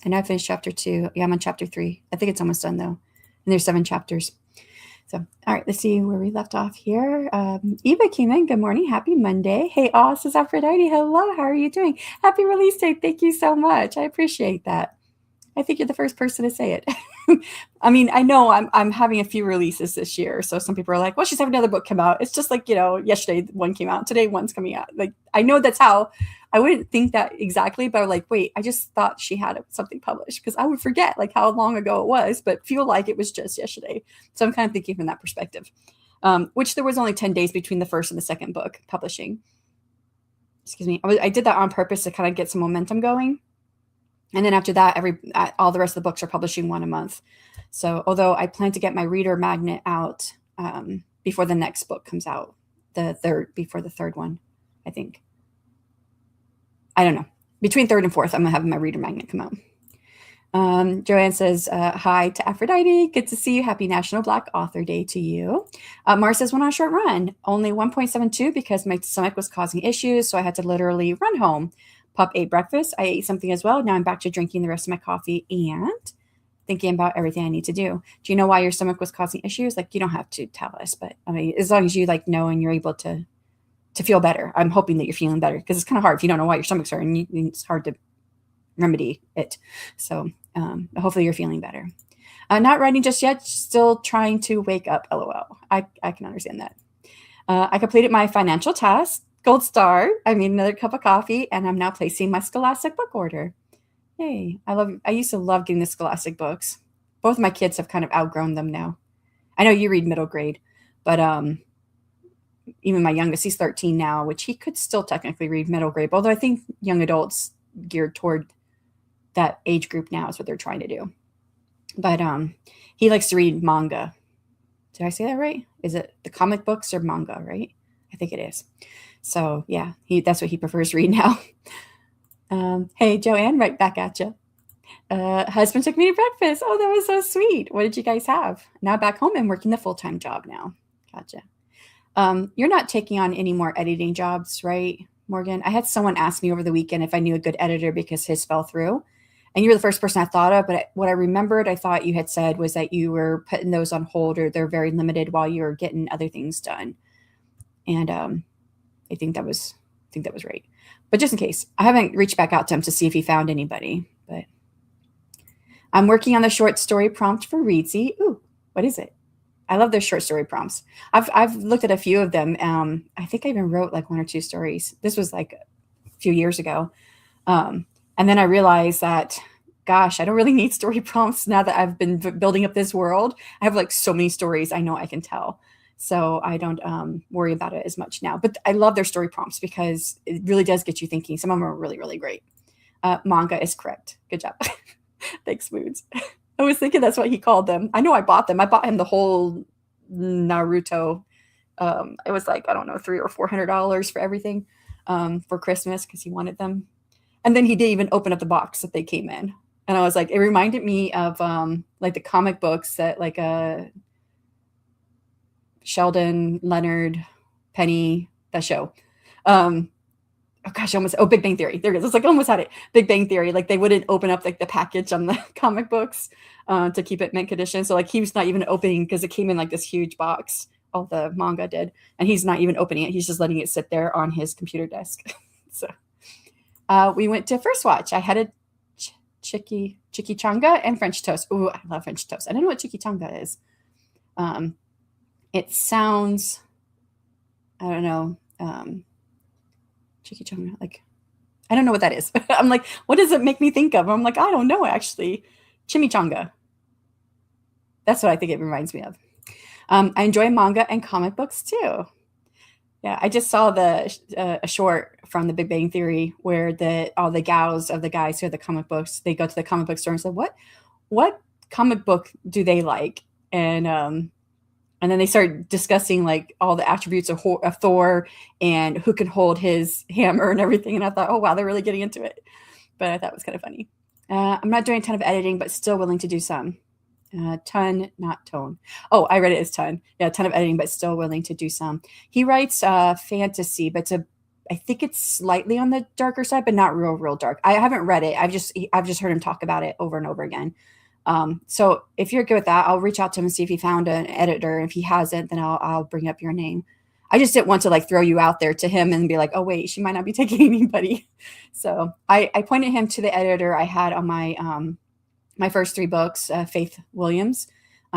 And I finished chapter 2. Yeah, I'm on chapter 3. I think it's almost done though. And there's 7 chapters. So, all right, let's see where we left off here. Eva came in. Good morning. Happy Monday. Hey, this is Aphrodite. Hello. How are you doing? Happy release day. Thank you so much. I appreciate that. I think you're the first person to say it. I mean, I know I'm having a few releases this year. So some people are like, well, she's having another book come out. It's just like, yesterday one came out. Today one's coming out. Like, I know that's how I wouldn't think that exactly, but I'm like, wait, I just thought she had something published because I would forget like how long ago it was, but feel like it was just yesterday. So I'm kind of thinking from that perspective, which there was only 10 days between the first and the second book publishing. Excuse me. I did that on purpose to kind of get some momentum going. And then after that, all the rest of the books are publishing one a month. So although I plan to get my reader magnet out before the next book comes out, before the third one, I think. I don't know. Between third and fourth, I'm going to have my reader magnet come out. Joanne says, hi to Aphrodite. Good to see you. Happy National Black Author Day to you. Mars says, went on a short run. Only 1.72 because my stomach was causing issues. So I had to literally run home. Pup ate breakfast. I ate something as well. Now I'm back to drinking the rest of my coffee and thinking about everything I need to do. Do you know why your stomach was causing issues? Like, you don't have to tell us, but I mean, as long as you like know and you're able to feel better, I'm hoping that you're feeling better because it's kind of hard if you don't know why your stomach's hurting. It's hard to remedy it. So hopefully you're feeling better. Not writing just yet. Still trying to wake up. LOL. I can understand that. I completed my financial task. Gold star. I made another cup of coffee and I'm now placing my Scholastic book order. Yay. I used to love getting the Scholastic books. Both of my kids have kind of outgrown them now. I know you read middle grade, but even my youngest, he's 13 now, which he could still technically read middle grade. Although I think young adults geared toward that age group now is what they're trying to do. But he likes to read manga. Did I say that right? Is it the comic books or manga, right? I think it is. So yeah, that's what he prefers to read now. Hey, Joanne, right back at you. Husband took me to breakfast. Oh, that was so sweet. What did you guys have? Now back home and working the full-time job now. Gotcha. You're not taking on any more editing jobs, right, Morgan? I had someone ask me over the weekend if I knew a good editor because his fell through. And you were the first person I thought of, but what I remembered I thought you had said was that you were putting those on hold or they're very limited while you were getting other things done. And I think that was right. But just in case, I haven't reached back out to him to see if he found anybody. But I'm working on the short story prompt for Reedsy. Ooh, what is it? I love their short story prompts. I've looked at a few of them. I think I even wrote like one or two stories. This was like a few years ago. And then I realized that, gosh, I don't really need story prompts now that I've been building up this world. I have like so many stories I know I can tell. So I don't worry about it as much now. But I love their story prompts because it really does get you thinking. Some of them are really, really great. Manga is correct. Good job. Thanks, Moods. I was thinking that's what he called them. I know I bought them. I bought him the whole Naruto. It was like, I don't know, $300 or $400 for everything for Christmas because he wanted them. And then he didn't even open up the box that they came in. And I was like, it reminded me of like the comic books that like Sheldon, Leonard, Penny, that show. Oh gosh, Big Bang Theory. There it is. It's like almost had it. Big Bang Theory. Like they wouldn't open up like the package on the comic books to keep it mint condition. So like he was not even opening because it came in like this huge box. All the manga did, and he's not even opening it. He's just letting it sit there on his computer desk. So we went to First Watch. I had a chimichanga and French toast. Ooh, I love French toast. I don't know what chimichanga is. It sounds, I don't know, chimichanga. Like, I don't know what that is. I'm like, what does it make me think of? I'm like, I don't know actually. Chimichanga. That's what I think it reminds me of. I enjoy manga and comic books too. Yeah, I just saw a short from The Big Bang Theory where all the gals of the guys who have the comic books, they go to the comic book store and say, what comic book do they like? And then they start discussing like all the attributes of Thor and who can hold his hammer and everything. And I thought, oh wow, they're really getting into it. But I thought it was kind of funny. I'm not doing a ton of editing, but still willing to do some. Ton, not tone. Oh, I read it as ton. Yeah, a ton of editing, but still willing to do some. He writes fantasy, but I think it's slightly on the darker side, but not real dark. I haven't read it. I've just heard him talk about it over and over again. So if you're good with that, I'll reach out to him and see if he found an editor. If he hasn't, then I'll bring up your name. I just didn't want to like throw you out there to him and be like, oh wait, she might not be taking anybody. So I pointed him to the editor I had on my first 3 books, Faith Williams.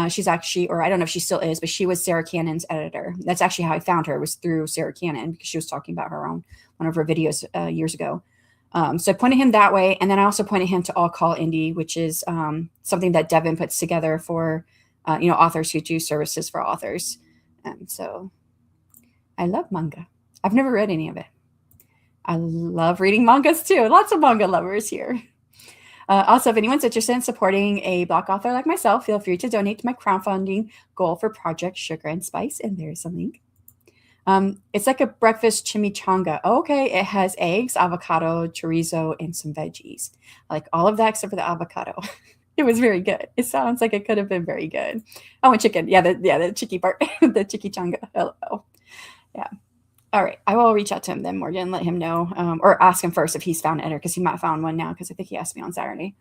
She's actually, or I don't know if she still is, but she was Sarah Cannon's editor. That's actually how I found her, was through Sarah Cannon because she was talking about her on one of her videos years ago. So I pointed him that way. And then I also pointed him to All Call Indie, which is something that Devin puts together for, authors who do services for authors. So I love manga. I've never read any of it. I love reading mangas too. Lots of manga lovers here. Also, if anyone's interested in supporting a Black author like myself, feel free to donate to my crowdfunding goal for Project Sugar and Spice. And there's a link. It's like a breakfast chimichanga. Okay, it has eggs, avocado, chorizo, and some veggies. I like all of that except for the avocado. It was very good. It sounds like it could have been very good. Oh, and chicken. Yeah, the chicky part, the chimichanga. Hello. Yeah. All right. I will reach out to him then, Morgan, let him know, or ask him first if he's found an editor because he might have found one now because I think he asked me on Saturday.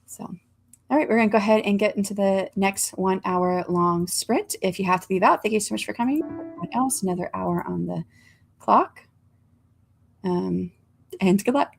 So, all right, we're going to go ahead and get into the next 1 hour long sprint. If you have to leave out, thank you so much for coming. Everyone else, another hour on the clock. And good luck.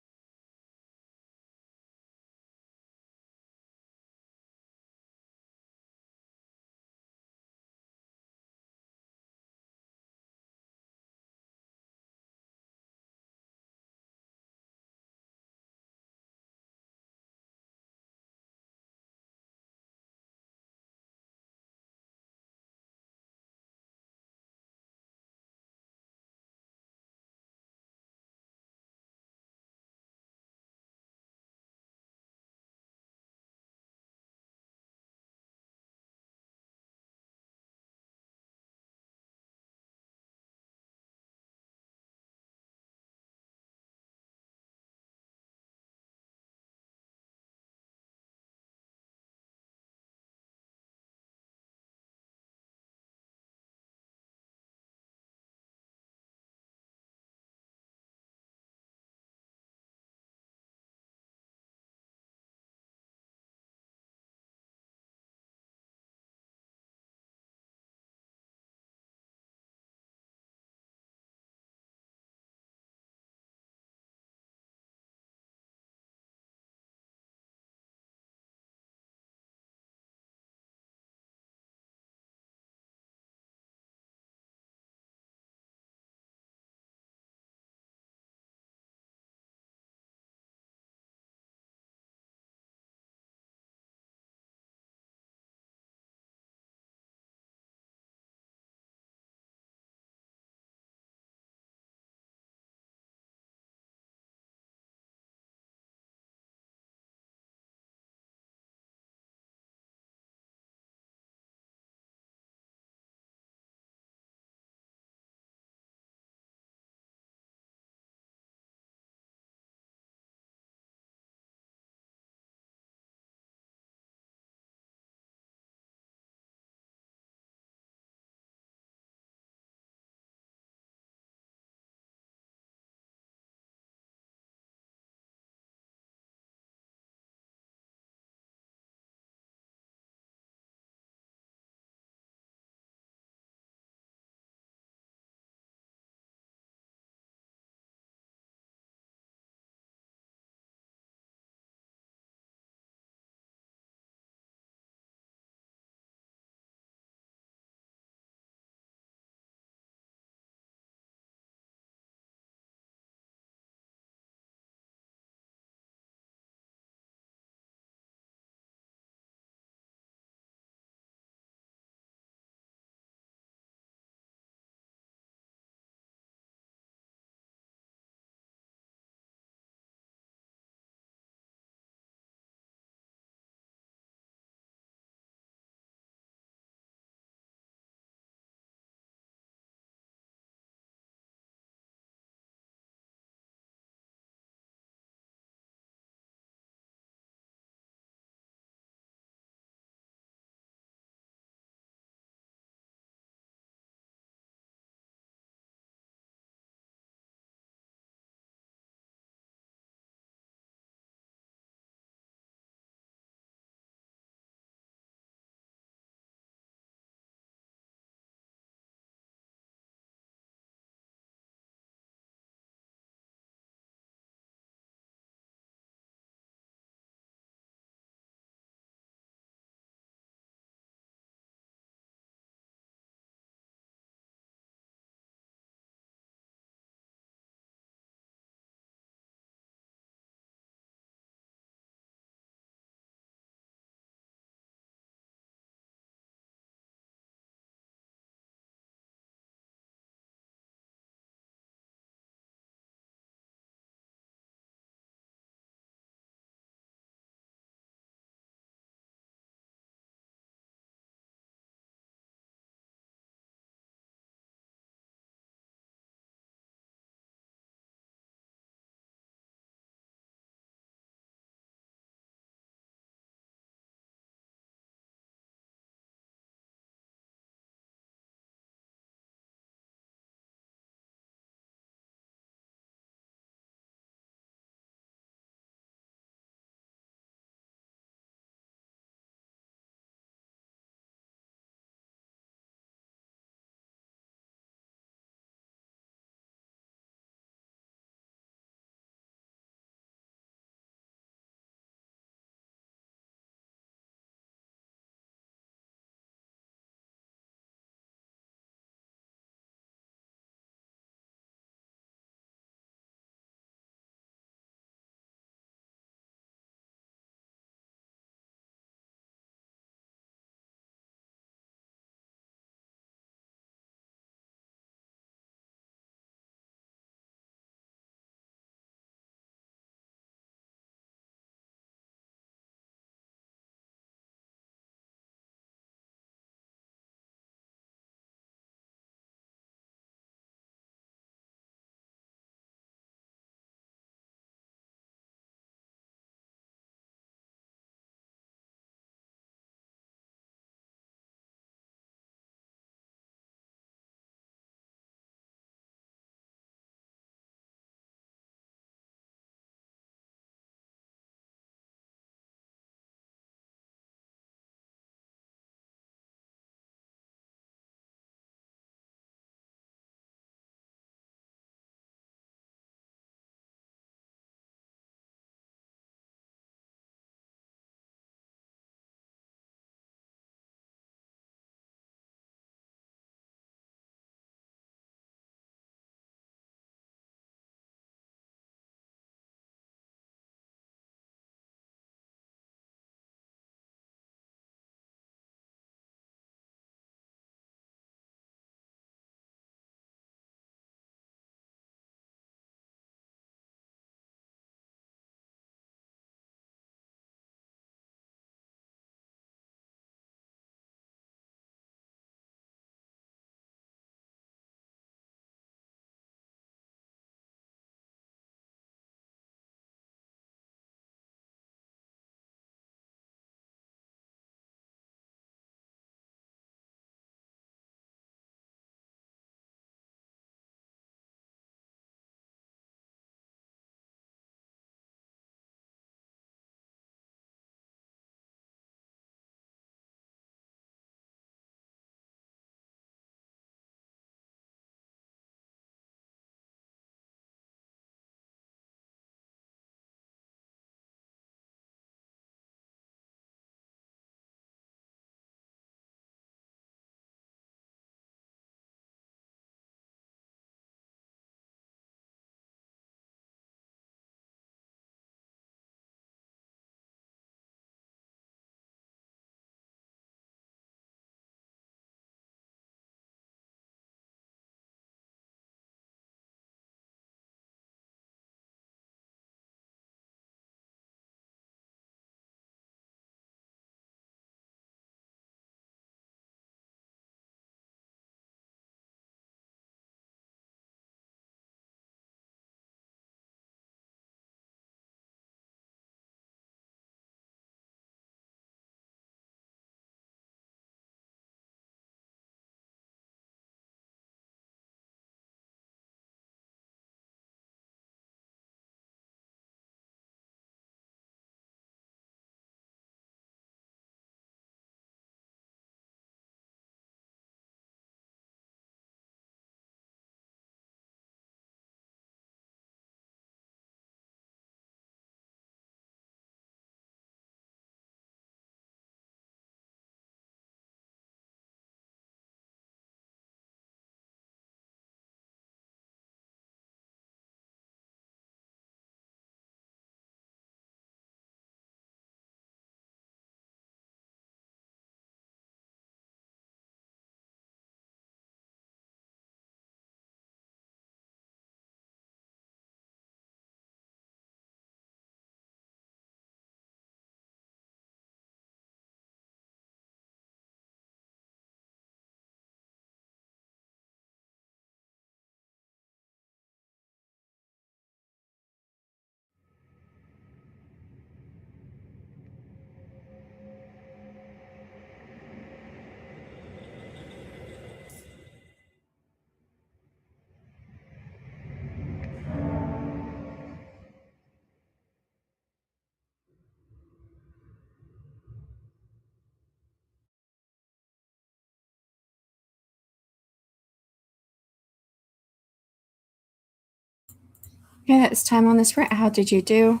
Yeah, it's time on this print. How did you do?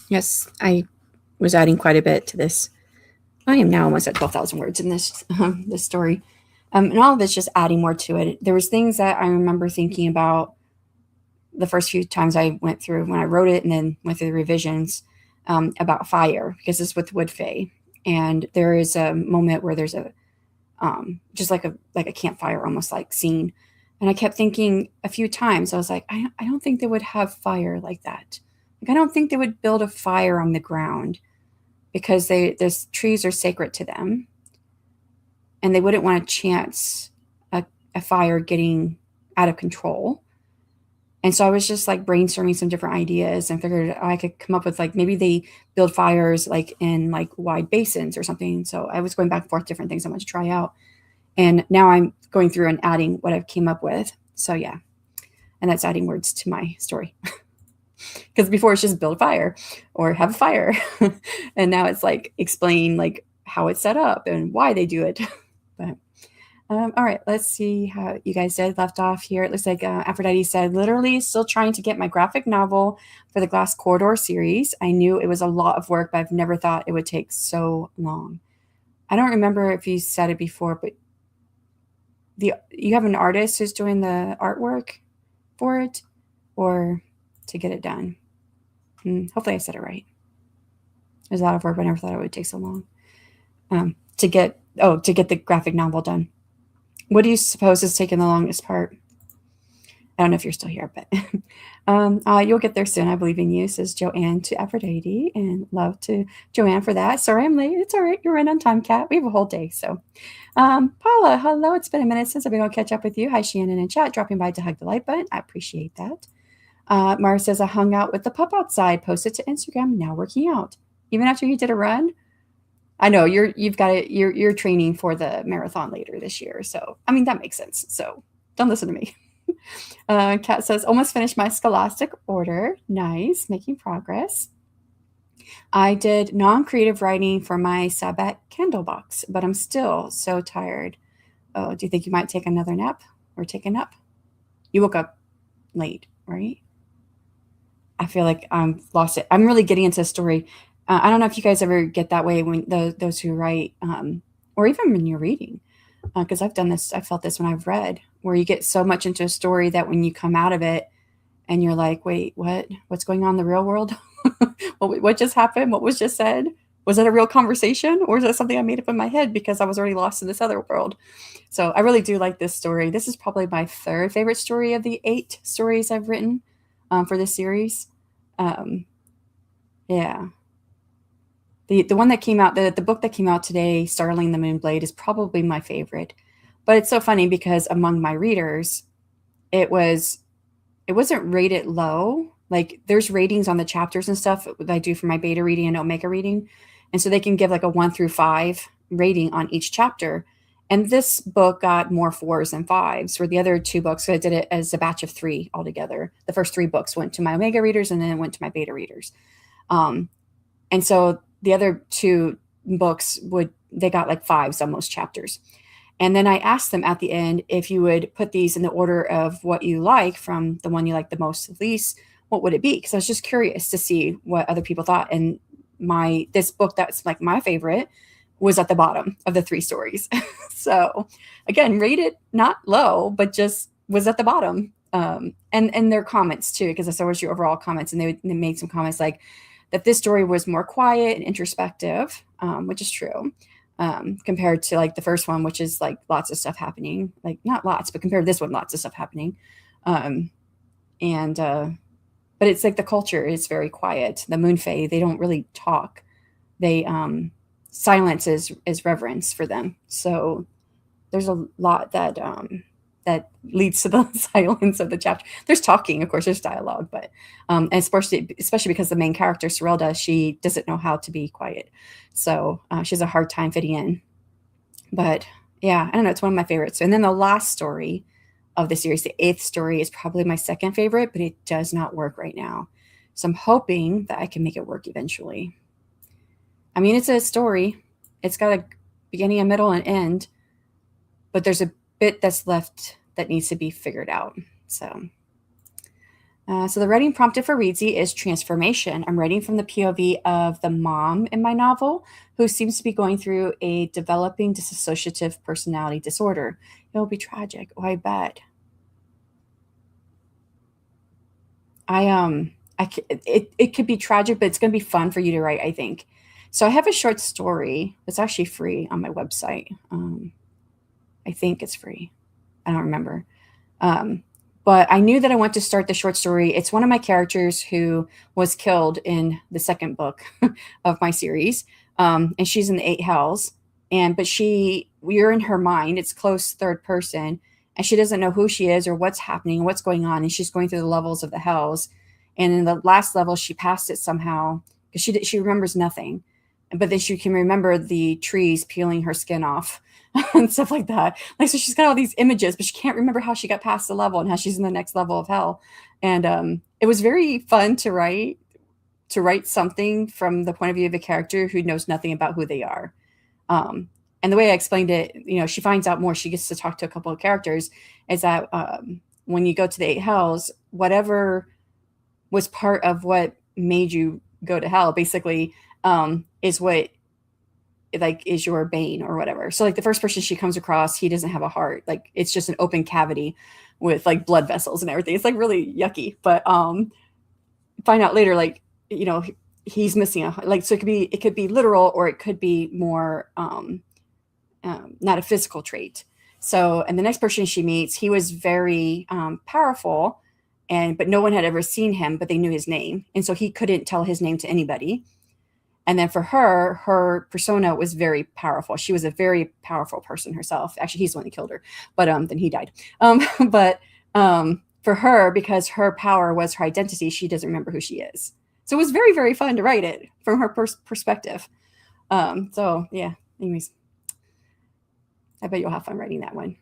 Yes, I was adding quite a bit to this. I am now almost at 12,000 words in this story. And all of it's just adding more to it. There was things that I remember thinking about the first few times I went through when I wrote it and then went through the revisions about fire, because it's with Wood Fae. And there is a moment where there's a just like a campfire almost like scene. And I kept thinking a few times, I was like, I don't think they would have fire like that. Like, I don't think they would build a fire on the ground, because those trees are sacred to them. And they wouldn't want to chance a fire getting out of control. And so I was just like brainstorming some different ideas and figured I could come up with, like, maybe they build fires like in like wide basins or something. So I was going back and forth, different things I wanted to try out. And now I'm going through and adding what I've came up with. So yeah. And that's adding words to my story. Because before it's just build a fire or have a fire. And now it's like explain like how it's set up and why they do it. But all right, let's see how you guys did. Left off here. It looks like Aphrodite said, literally still trying to get my graphic novel for the Glass Corridor series. I knew it was a lot of work, but I've never thought it would take so long. I don't remember if you said it before, but you have an artist who's doing the artwork for it, or to get it done. Hopefully I said it right. There's a lot of work, but I never thought it would take so long to get the graphic novel done. What do you suppose is taking the longest part? I don't know if you're still here, but you'll get there soon. I believe in you, says Joanne to Aphrodite, and love to Joanne for that. Sorry I'm late. It's all right. You're right on time, Kat. We have a whole day. So, Paula, hello. It's been a minute since I've been able to catch up with you. Hi, Shannon in chat, dropping by to hug the like button. I appreciate that. Mara says, I hung out with the pup outside, posted to Instagram, now working out. Even after you did a run? I know you're training for the marathon later this year. So, I mean, that makes sense. So don't listen to me. Kat says, almost finished my scholastic order. Nice, making progress. I did non-creative writing for my Sabbath candle box, but I'm still so tired. Oh, do you think you might take another nap or take a nap? You woke up late, right? I feel like I've lost it. I'm really getting into a story. I don't know if you guys ever get that way when those who write, or even when you're reading, because I've done this. I felt this when I've read, where you get so much into a story that when you come out of it and you're like, wait, what? What's going on in the real world? What just happened? What was just said? Was it a real conversation, or is it something I made up in my head because I was already lost in this other world? So I really do like this story. This is probably my third favorite story of the 8 stories I've written for this series. Yeah. The one that came out, the book that came out today, Starling the Moonblade, is probably my favorite. But it's so funny because among my readers, it wasn't rated low. Like, there's ratings on the chapters and stuff that I do for my beta reading and omega reading. And so they can give like a 1 through 5 rating on each chapter. And this book got more 4s than 5s, where the other 2 books, I did it as a batch of 3 altogether. The first 3 books went to my omega readers and then it went to my beta readers. And so the other 2 books they got like 5s on most chapters. And then I asked them at the end, if you would put these in the order of what you like, from the one you like the most to the least, what would it be? Because I was just curious to see what other people thought. And this book that's like my favorite was at the bottom of the 3 stories. So again, rated not low, but just was at the bottom. And their comments too, because I saw what your overall comments, and they made some comments like that this story was more quiet and introspective, which is true, compared to like the first one, which is like lots of stuff happening. Like, not lots, but compared to this one, lots of stuff happening. But it's like the culture is very quiet. The Moon Fae, they don't really talk. They silence is reverence for them. So there's a lot that leads to the silence of the chapter. There's talking, of course, there's dialogue, but and especially because the main character, Sorelda, she doesn't know how to be quiet. So she has a hard time fitting in. But yeah, I don't know, it's one of my favorites. And then the last story of the series, the 8th story, is probably my second favorite, but it does not work right now. So I'm hoping that I can make it work eventually. I mean, it's a story. It's got a beginning, a middle, and end, but there's a bit that's left that needs to be figured out. So So the writing prompted for Reedsy is transformation. I'm writing from the POV of the mom in my novel, who seems to be going through a developing dissociative personality disorder. It'll be tragic. Oh, I bet. It could be tragic, but it's going to be fun for you to write, I think. So I have a short story that's actually free on my website. I think it's free. I don't remember. Um, but I knew that I wanted to start the short story. It's one of my characters who was killed in the second book of my series, and she's in the eight hells. And but we're in her mind. It's close third person, and she doesn't know who she is or what's happening, what's going on, and she's going through the levels of the hells. And in the last level, she passed it somehow because she remembers nothing, but then she can remember the trees peeling her skin off and stuff like that. Like, so she's got all these images, but she can't remember how she got past the level and how she's in the next level of hell. And it was very fun to write something from the point of view of a character who knows nothing about who they are. And the way I explained it, she finds out more. She gets to talk to a couple of characters. Is that when you go to the eight hells, whatever was part of what made you go to hell, basically, is what like is your bane or whatever. So like the first person she comes across, he doesn't have a heart. Like it's just an open cavity with like blood vessels and everything. It's like really yucky. But find out later, like, he's missing like, so it could be literal, or it could be more not a physical trait. So, and the next person she meets, he was very powerful, but no one had ever seen him, but they knew his name. And so he couldn't tell his name to anybody. And then for her persona was very powerful. She was a very powerful person herself. Actually, he's the one that killed her, but then he died. But for her, because her power was her identity, she doesn't remember who she is. So it was very, very fun to write it from her perspective. So yeah, anyways, I bet you'll have fun writing that one.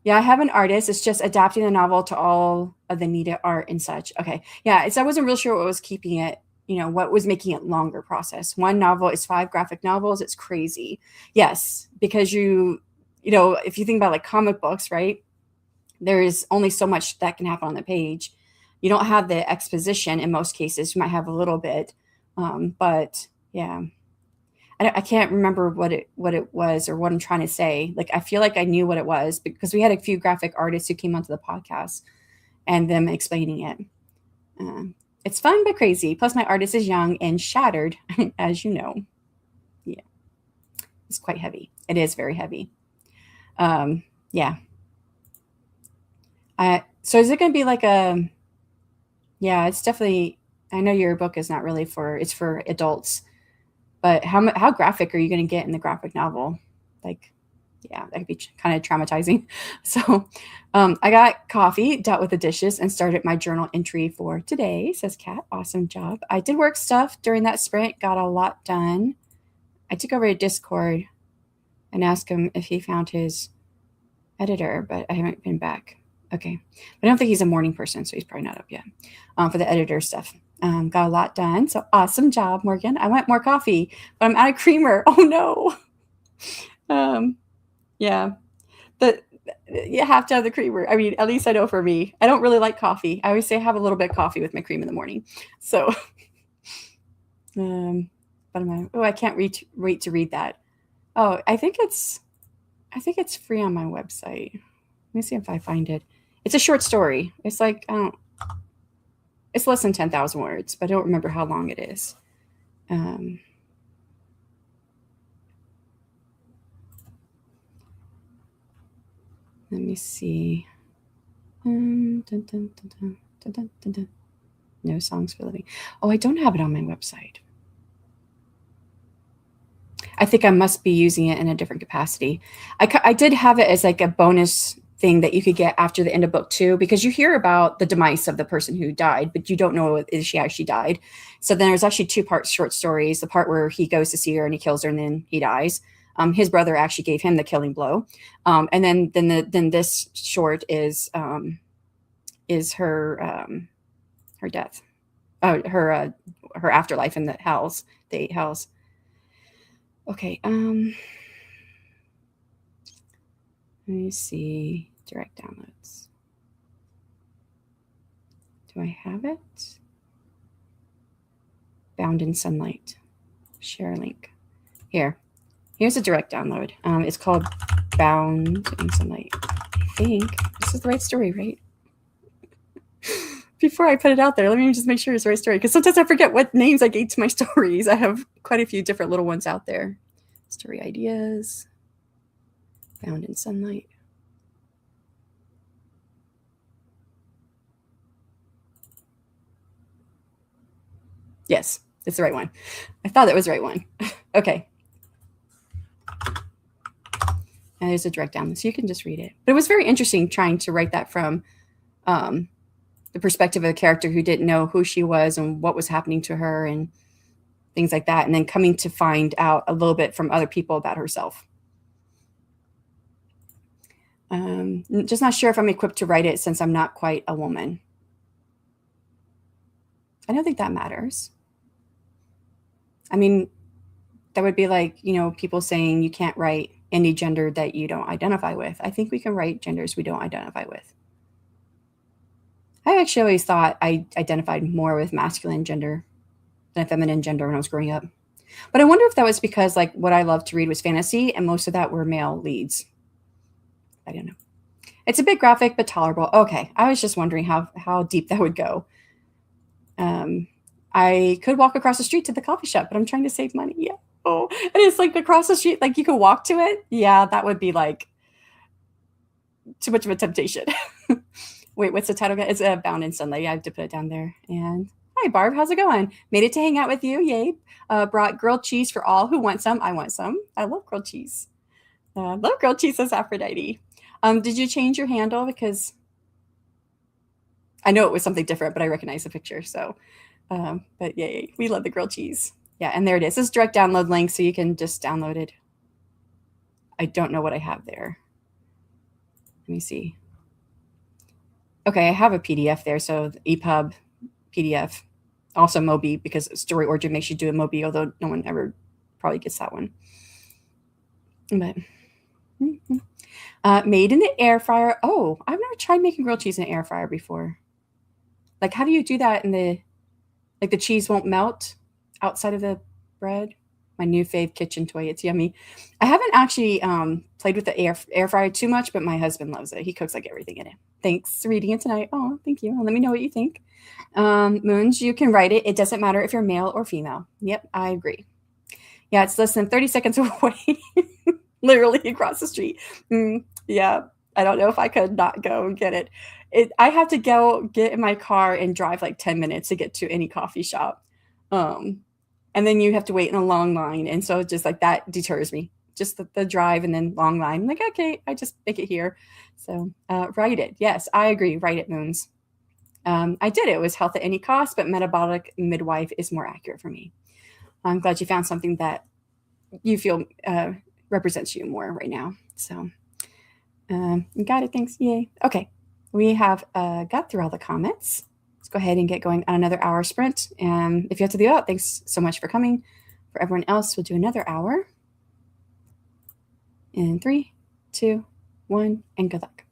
Yeah, I have an artist. It's just adapting the novel to all of the needed art and such. Okay. Yeah, I wasn't real sure what was keeping it, what was making it longer process. One novel is 5 graphic novels. It's crazy. Yes, because if you think about like comic books, right? There's only so much that can happen on the page. You don't have the exposition in most cases. You might have a little bit, but yeah. I can't remember what it was or what I'm trying to say. Like, I feel like I knew what it was because we had a few graphic artists who came onto the podcast and them explaining it. It's fun but crazy. Plus, my artist is young and shattered, as you know. Yeah, it's quite heavy. It is very heavy. Yeah. So is it going to be like a? Yeah, it's definitely. I know your book is not really it's for adults. But how graphic are you going to get in the graphic novel? Like, yeah, that could be kind of traumatizing. So I got coffee, dealt with the dishes, and started my journal entry for today, says Kat. Awesome job. I did work stuff during that sprint, got a lot done. I took over to Discord and asked him if he found his editor, but I haven't been back. Okay. But I don't think he's a morning person, so he's probably not up yet for the editor stuff. Got a lot done. So awesome job, Morgan. I want more coffee, but I'm out of creamer. Oh no. Yeah. But you have to have the creamer. I mean, at least I know for me. I don't really like coffee. I always say I have a little bit of coffee with my cream in the morning. So but I can't wait to read that. Oh, I think it's free on my website. Let me see if I find it. It's a short story. It's like, it's less than 10,000 words, but I don't remember how long it is. Let me see. No songs for living. Oh, I don't have it on my website. I think I must be using it in a different capacity. I did have it as like a bonus thing that you could get after the end of book 2, because you hear about the demise of the person who died, but you don't know if she actually died. So then there's actually 2 parts short stories, the part where he goes to see her and he kills her and then he dies. His brother actually gave him the killing blow. And then this short is her death. Her afterlife in the hells, the 8 hells. Okay. Let me see. Direct downloads. Do Do I have it? Bound in Sunlight. Share link. Here's a direct download. It's called Bound in Sunlight. I think this is the right story, right? Before I put it out there, let me just make sure it's the right story, because sometimes I forget what names I gave to my stories. I have quite a few different little ones out there. Story ideas. Bound in Sunlight. Yes, it's the right one. I thought that was the right one. Okay. And there's a direct download, so you can just read it. But it was very interesting trying to write that from the perspective of a character who didn't know who she was and what was happening to her and things like that, and then coming to find out a little bit from other people about herself. Just not sure if I'm equipped to write it since I'm not quite a woman. I don't think that matters. I mean, that would be like, people saying you can't write any gender that you don't identify with. I think we can write genders we don't identify with. I actually always thought I identified more with masculine gender than feminine gender when I was growing up. But I wonder if that was because like what I loved to read was fantasy, and most of that were male leads. I don't know. It's a bit graphic, but tolerable. Okay, I was just wondering how deep that would go. I could walk across the street to the coffee shop, but I'm trying to save money. Yeah. Oh, and it's like across the street, like you could walk to it. Yeah, that would be like too much of a temptation. Wait, what's the title again? It's Bound in Sunlight. Yeah, I have to put it down there. And hi, Barb. How's it going? Made it to hang out with you. Yay. Brought grilled cheese for all who want some. I want some. I love grilled cheese. Love grilled cheese, says Aphrodite. Did you change your handle? Because I know it was something different, but I recognize the picture. So, but yay, we love the grilled cheese. Yeah, and there it is. This is direct download link, so you can just download it. I don't know what I have there. Let me see. Okay, I have a PDF there, so the EPUB PDF. Also Mobi, because Story Origin makes you do a Mobi, although no one ever probably gets that one. But made in the air fryer. Oh, I've never tried making grilled cheese in an air fryer before. Like, how do you do that in the cheese won't melt outside of the bread? My new fave kitchen toy. It's yummy. I haven't actually played with the air fryer too much, but my husband loves it. He cooks like everything in it. Thanks for reading it tonight. Oh, thank you. Let me know what you think. Moons, you can write it. It doesn't matter if you're male or female. Yep, I agree. Yeah, it's less than 30 seconds away. Literally across the street. Yeah, I don't know if I could not go and get it. I have to go get in my car and drive like 10 minutes to get to any coffee shop. And then you have to wait in a long line. And so just like that deters me. Just the drive and then long line. I'm like, okay, I just make it here. So write it. Yes, I agree. Write it, Moons. I did it. It was health at any cost, but metabolic midwife is more accurate for me. I'm glad you found something that you feel represents you more right now. So got it. Thanks. Yay. Okay. We have got through all the comments. Let's go ahead and get going on another hour sprint. And if you have to do that, thanks so much for coming. For everyone else, we'll do another hour. In 3, 2, 1, and good luck.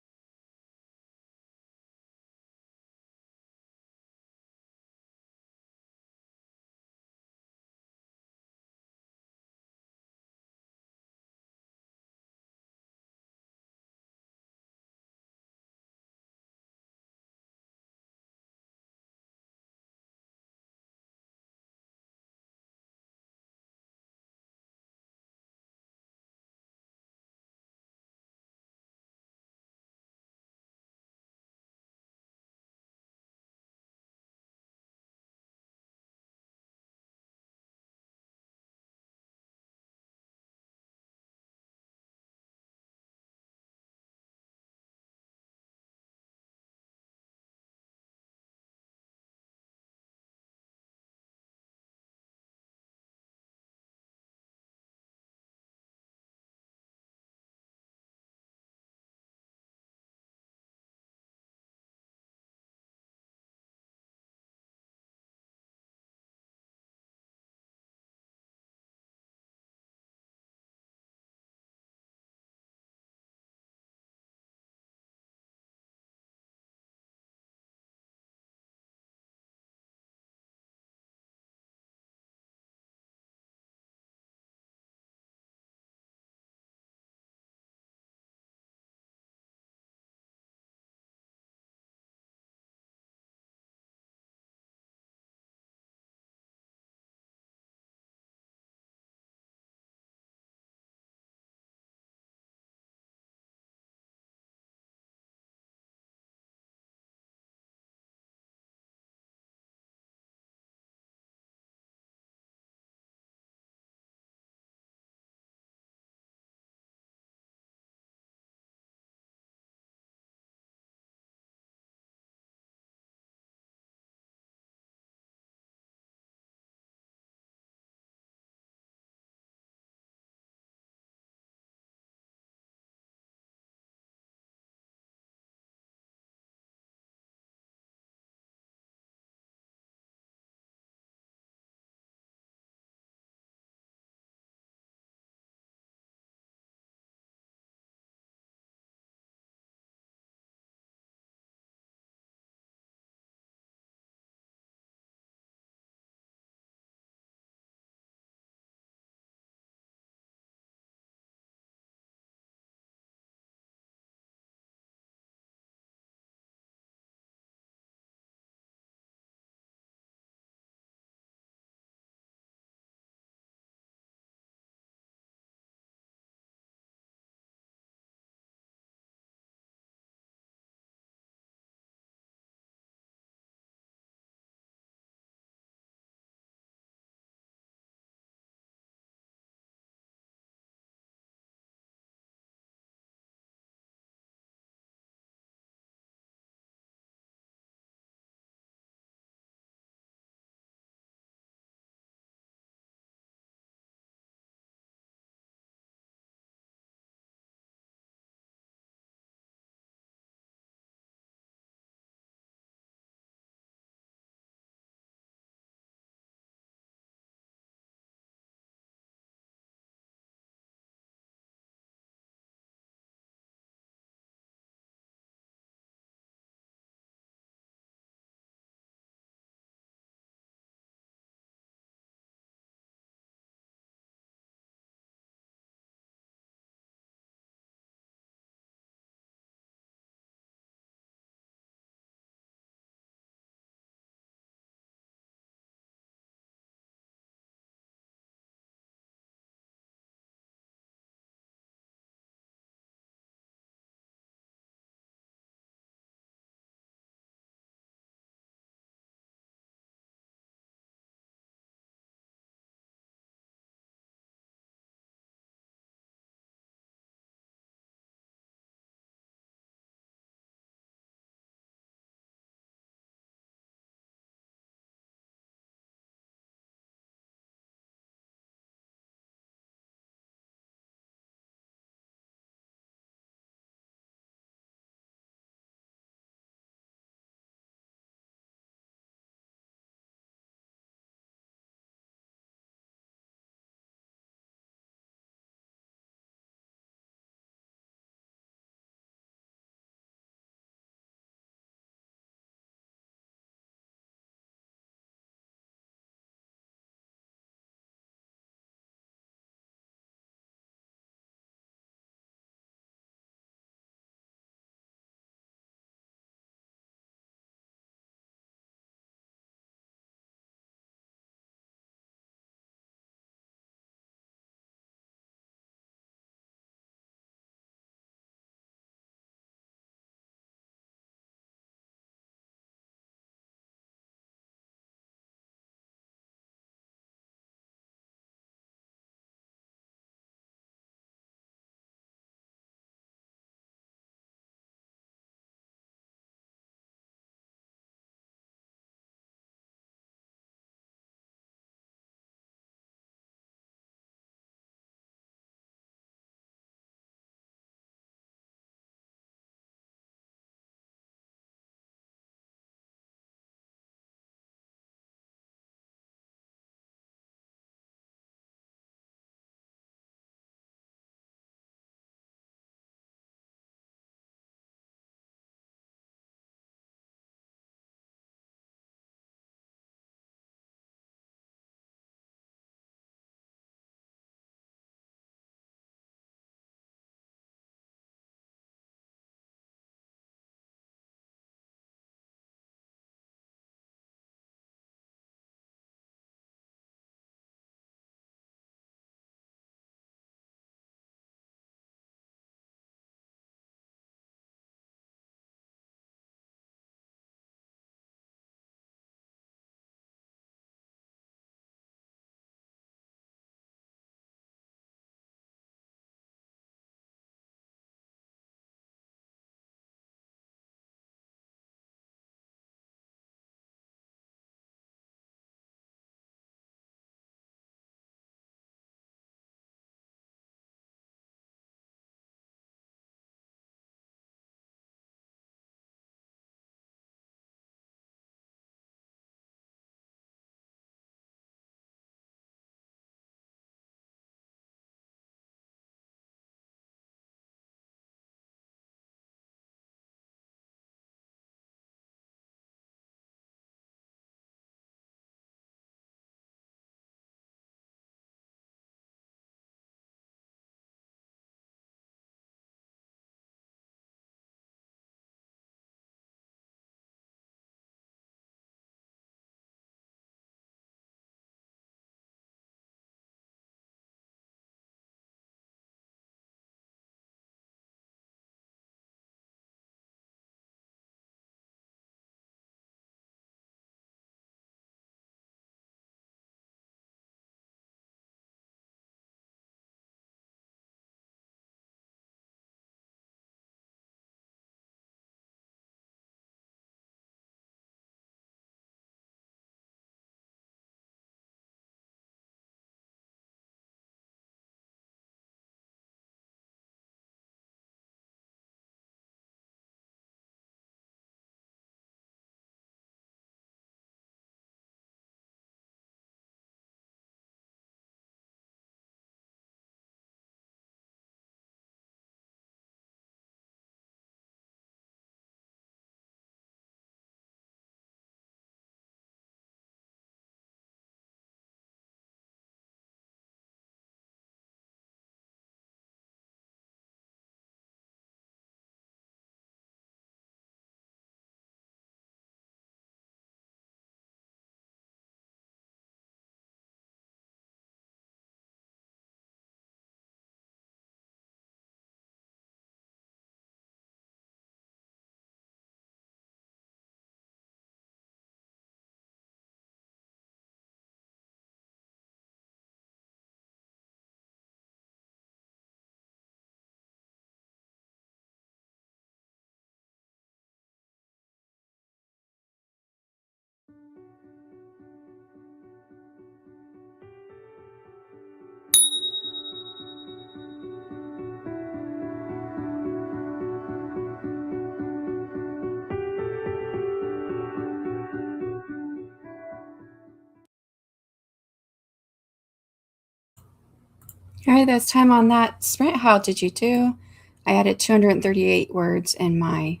All right, that's time on that sprint. How did you do? I added 238 words in my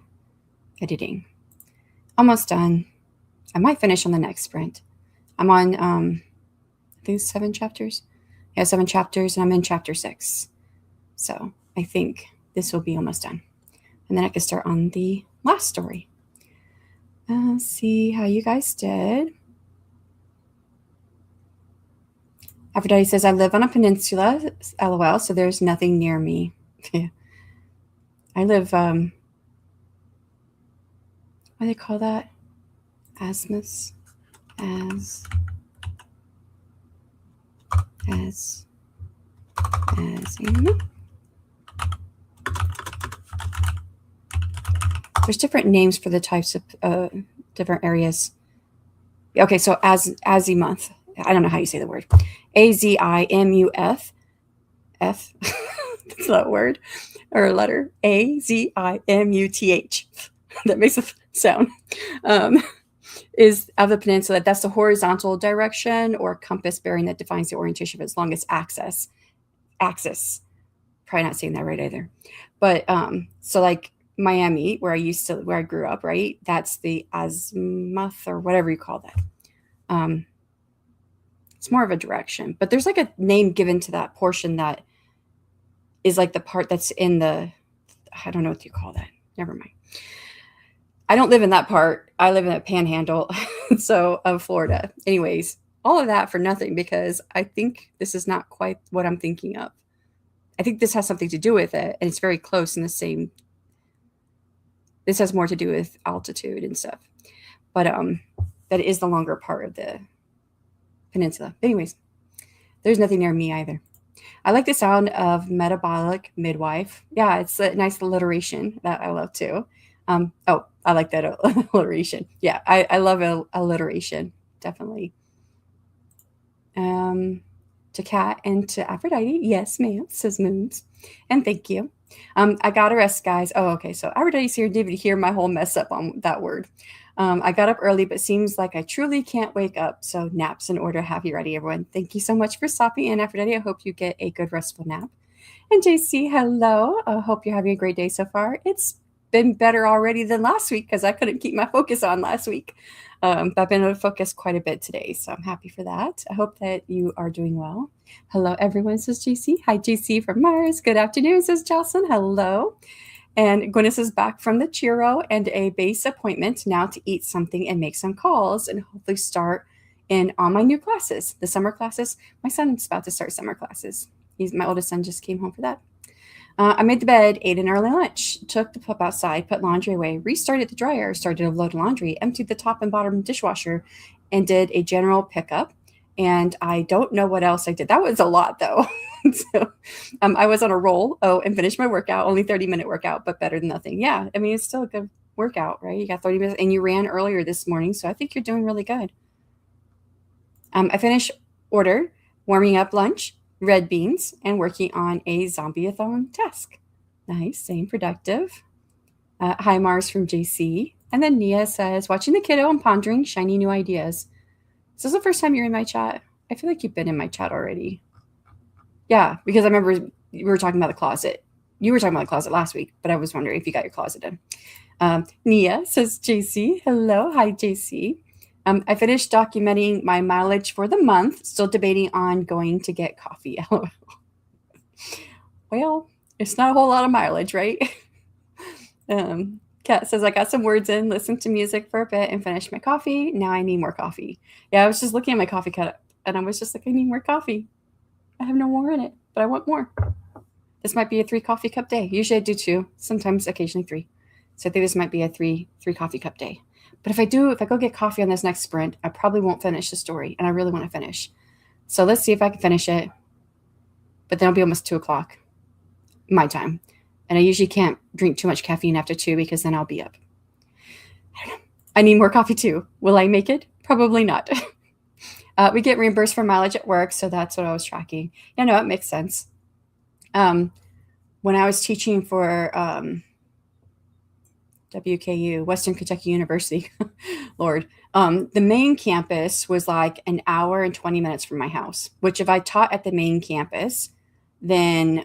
editing. Almost done. I might finish on the next sprint. I'm on, I think 7 chapters. Yeah, 7 chapters, and I'm in chapter 6. So I think this will be almost done. And then I can start on the last story. See how you guys did. Aphrodite says, I live on a peninsula, LOL, so there's nothing near me. I live, what do they call that? Asmus? As there's different names for the types of different areas. Okay, so azimuth. I don't know how you say the word. AZIMUF. F. That's not a word or a letter. AZIMUTH. That makes a sound. Is of the peninsula. That's the horizontal direction or compass bearing that defines the orientation of its longest axis. Probably not saying that right either. But so like Miami, where I grew up, right? That's the azimuth or whatever you call that. It's more of a direction, but there's like a name given to that portion that is like the part that's in the, I don't know what you call that. Never mind. I don't live in that part. I live in a panhandle of Florida. Anyways, all of that for nothing because I think this is not quite what I'm thinking of. I think this has something to do with it, and it's very close in the same. This has more to do with altitude and stuff, but that is the longer part of the peninsula. Anyways, there's nothing near me either. I like the sound of metabolic midwife. Yeah, it's a nice alliteration that I love too. I like that alliteration. Yeah, I love alliteration, definitely. To Kat and to Aphrodite. Yes, ma'am, says Moons. And thank you. I got a rest, guys. Oh, okay. So Aphrodite's here. David, hear my whole mess up on that word. I got up early, but seems like I truly can't wake up. So naps in order. Have you ready, everyone? Thank you so much for stopping in, Aphrodite. I hope you get a good restful nap. And JC, hello. I hope you're having a great day so far. It's been better already than last week because I couldn't keep my focus on last week. I've been able to focus quite a bit today, so I'm happy for that. I hope that you are doing well. Hello, everyone, says JC. Hi, JC from Mars. Good afternoon, says Jocelyn. Hello. And Gwyneth is back from the Chiro and a base appointment now to eat something and make some calls and hopefully start in on my new classes, the summer classes. My son's about to start summer classes. My oldest son just came home for that. I made the bed, ate an early lunch, took the pup outside, put laundry away, restarted the dryer, started to load laundry, emptied the top and bottom dishwasher, and did a general pickup. And I don't know what else I did. That was a lot, though. So I was on a roll. Oh, and finished my workout, only 30-minute workout, but better than nothing. Yeah, I mean, it's still a good workout, right? You got 30 minutes, and you ran earlier this morning, so I think you're doing really good. I finished warming up lunch, red beans, and working on a zombie-a-thon task. Nice, same productive. Hi, Mars from JC. And then Nia says, watching the kiddo and pondering shiny new ideas. Is this the first time you're in my chat? I feel like you've been in my chat already. Yeah, because I remember we were talking about the closet. You were talking about the closet last week, but I was wondering if you got your closet done. Nia says, JC. Hello. Hi, JC. I finished documenting my mileage for the month, still debating on going to get coffee. Well, it's not a whole lot of mileage, right? Kat says, I got some words in, listened to music for a bit, and finished my coffee. Now I need more coffee. Yeah, I was just looking at my coffee cup, and I was just like, I need more coffee. I have no more in it, but I want more. This might be a 3 coffee cup day. Usually I do 2, sometimes occasionally 3. So I think this might be a 3 coffee cup day. But if I go get coffee on this next sprint, I probably won't finish the story, and I really want to finish. So let's see if I can finish it. But then it'll be almost 2 o'clock my time. And I usually can't drink too much caffeine after 2 because then I'll be up. I don't know. I need more coffee too. Will I make it? Probably not. We get reimbursed for mileage at work, so that's what I was tracking. Yeah, no, it makes sense. When I was teaching for WKU, Western Kentucky University, Lord, the main campus was like an hour and 20 minutes from my house, which if I taught at the main campus, then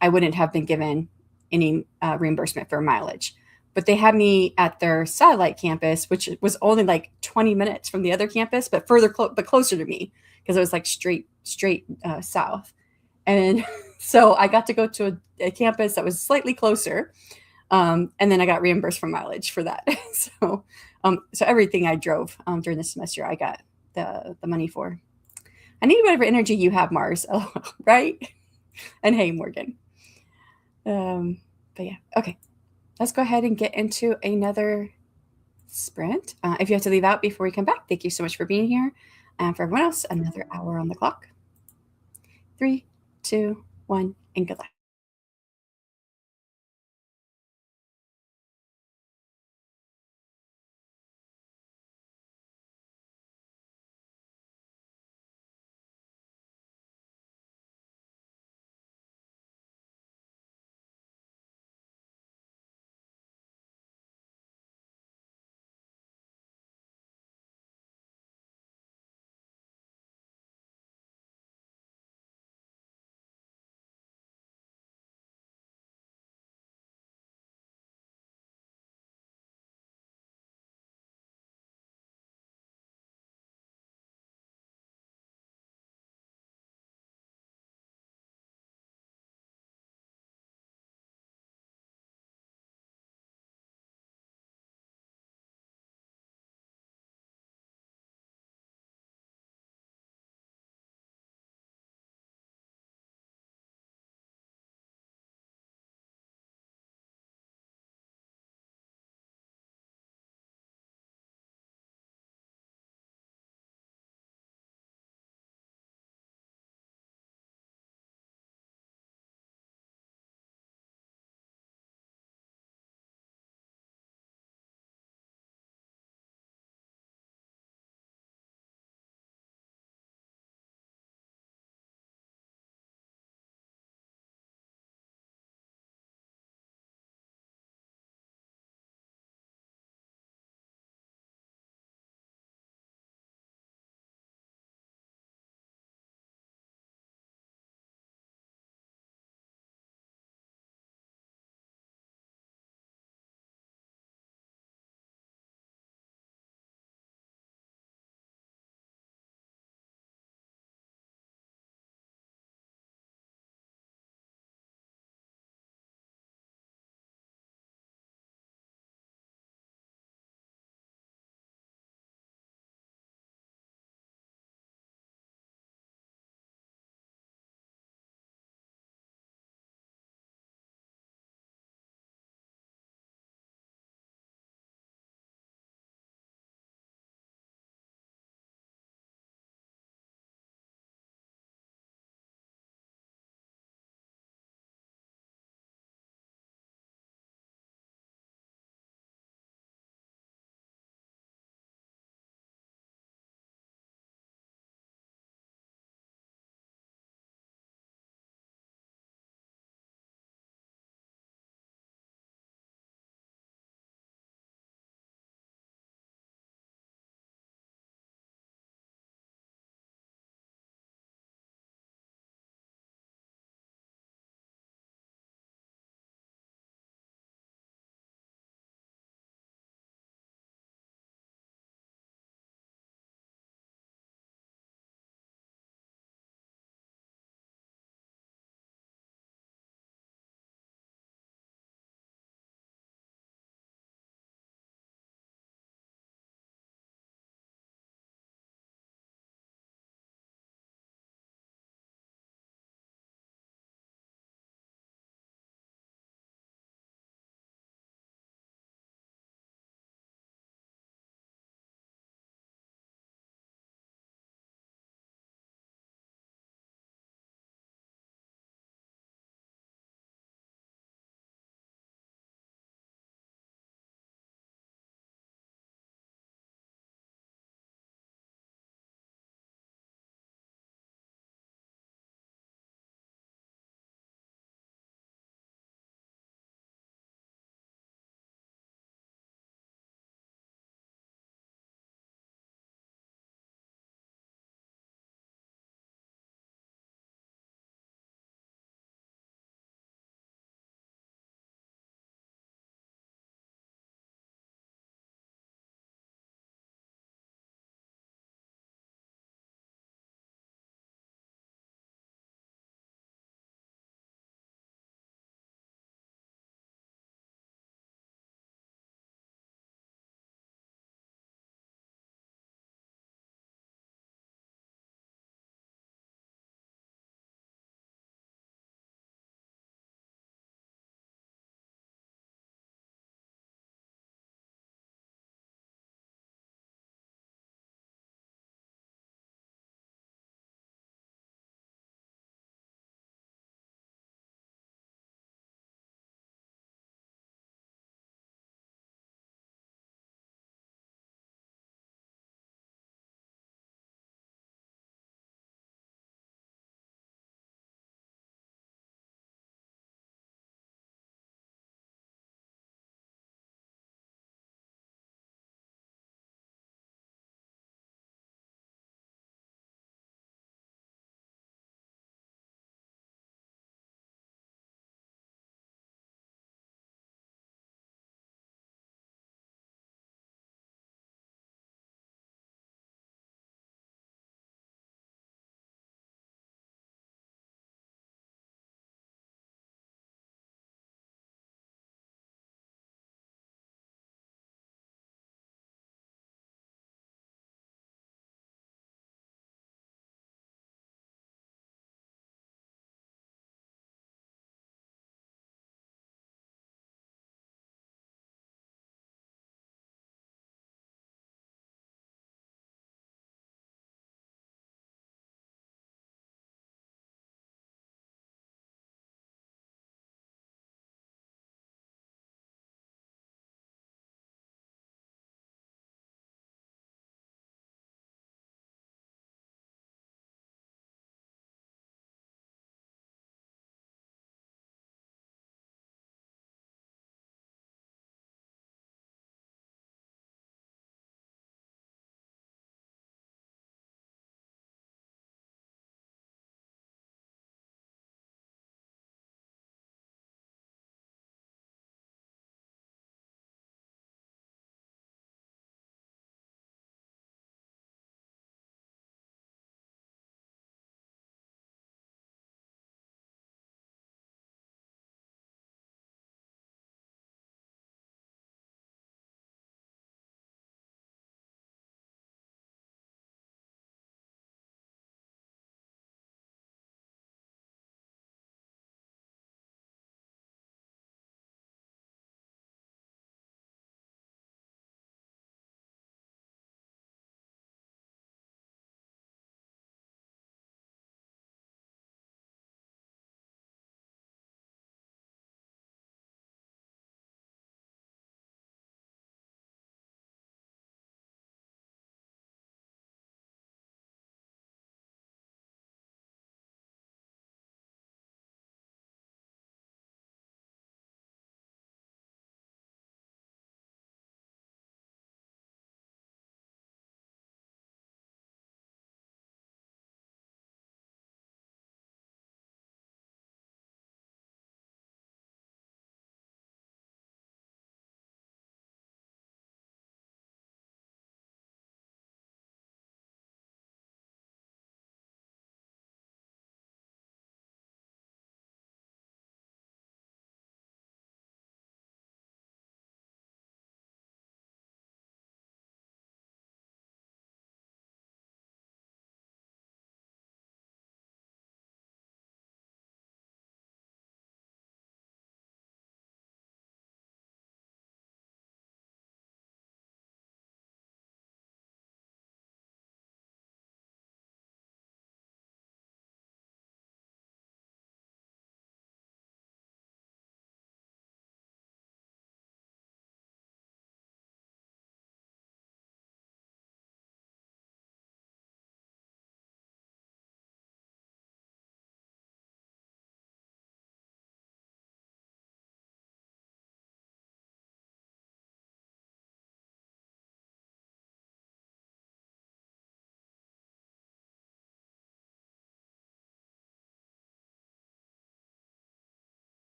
I wouldn't have been given any reimbursement for mileage. But they had me at their satellite campus, which was only like 20 minutes from the other campus, but but closer to me because it was like straight south. And so I got to go to a campus that was slightly closer, and then I got reimbursed for mileage for that. So everything I drove during the semester, I got the money for. I need whatever energy you have, Mars. Oh, right? And hey, Morgan. But yeah, okay. Let's go ahead and get into another sprint. If you have to leave out before we come back, thank you so much for being here. And for everyone else, another hour on the clock. 3, 2, 1, and good luck.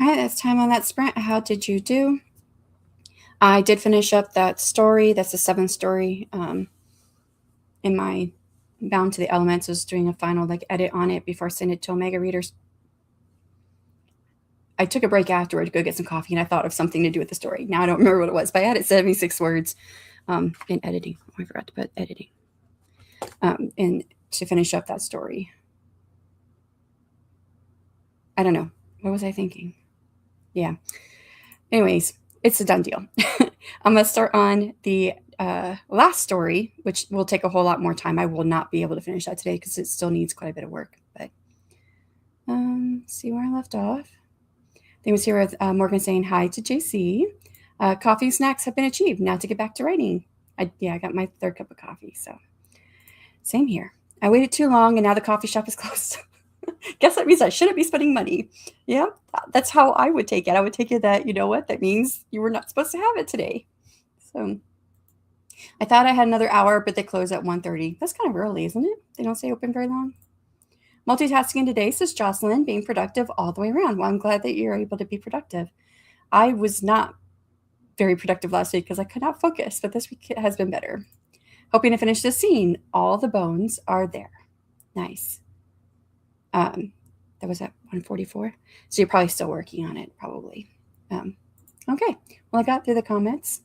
right, that's time on that sprint. How did you do? I did finish up that story. That's the 7th story in my Bound to the Elements. I was doing a final edit on it before I send it to Omega readers. I took a break afterward to go get some coffee, and I thought of something to do with the story. Now I don't remember what it was, but I added 76 words in editing. Oh, I forgot to put editing. And to finish up that story. I don't know. What was I thinking? Yeah. Anyways, it's a done deal. I'm going to start on the last story, which will take a whole lot more time. I will not be able to finish that today because it still needs quite a bit of work. But see where I left off. They was here with Morgan saying hi to JC. Coffee and snacks have been achieved. Now to get back to writing. I got my 3rd cup of coffee. So same here. I waited too long and now the coffee shop is closed. Guess that means I shouldn't be spending money. Yeah, that's how I would take it. I would take it that, you know what, that means you were not supposed to have it today. So I thought I had another hour, but they close at 1:30. That's kind of early, isn't it? They don't stay open very long. Multitasking today, says Jocelyn, being productive all the way around. Well, I'm glad that you're able to be productive. I was not very productive last week because I could not focus, but this week has been better. Hoping to finish this scene. All the bones are there. Nice. That was at 1:44. So you're probably still working on it, probably. Okay. Well, I got through the comments.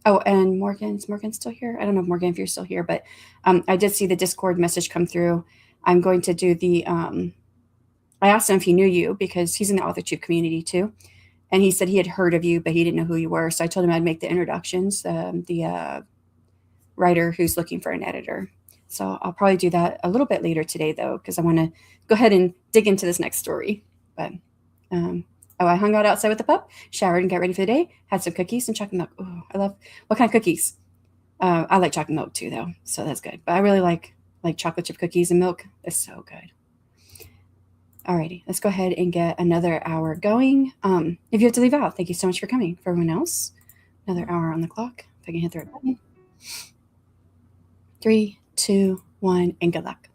Oh, and is Morgan still here? I don't know if Morgan, if you're still here, but I did see the Discord message come through. I'm going to do the, I asked him if he knew you because he's in the AuthorTube community too. And he said he had heard of you, but he didn't know who you were. So I told him I'd make the introductions, the writer who's looking for an editor. So I'll probably do that a little bit later today, though, because I want to go ahead and dig into this next story. But I hung out outside with the pup, showered and got ready for the day, had some cookies and chocolate milk. Oh, I love, what kind of cookies? I like chocolate milk too, though, so that's good. But I really like chocolate chip cookies and milk. It's so good. Alrighty, let's go ahead and get another hour going. If you have to leave out, thank you so much for coming. For everyone else, another hour on the clock. If I can hit the right button. 3, 2, 1, and good luck.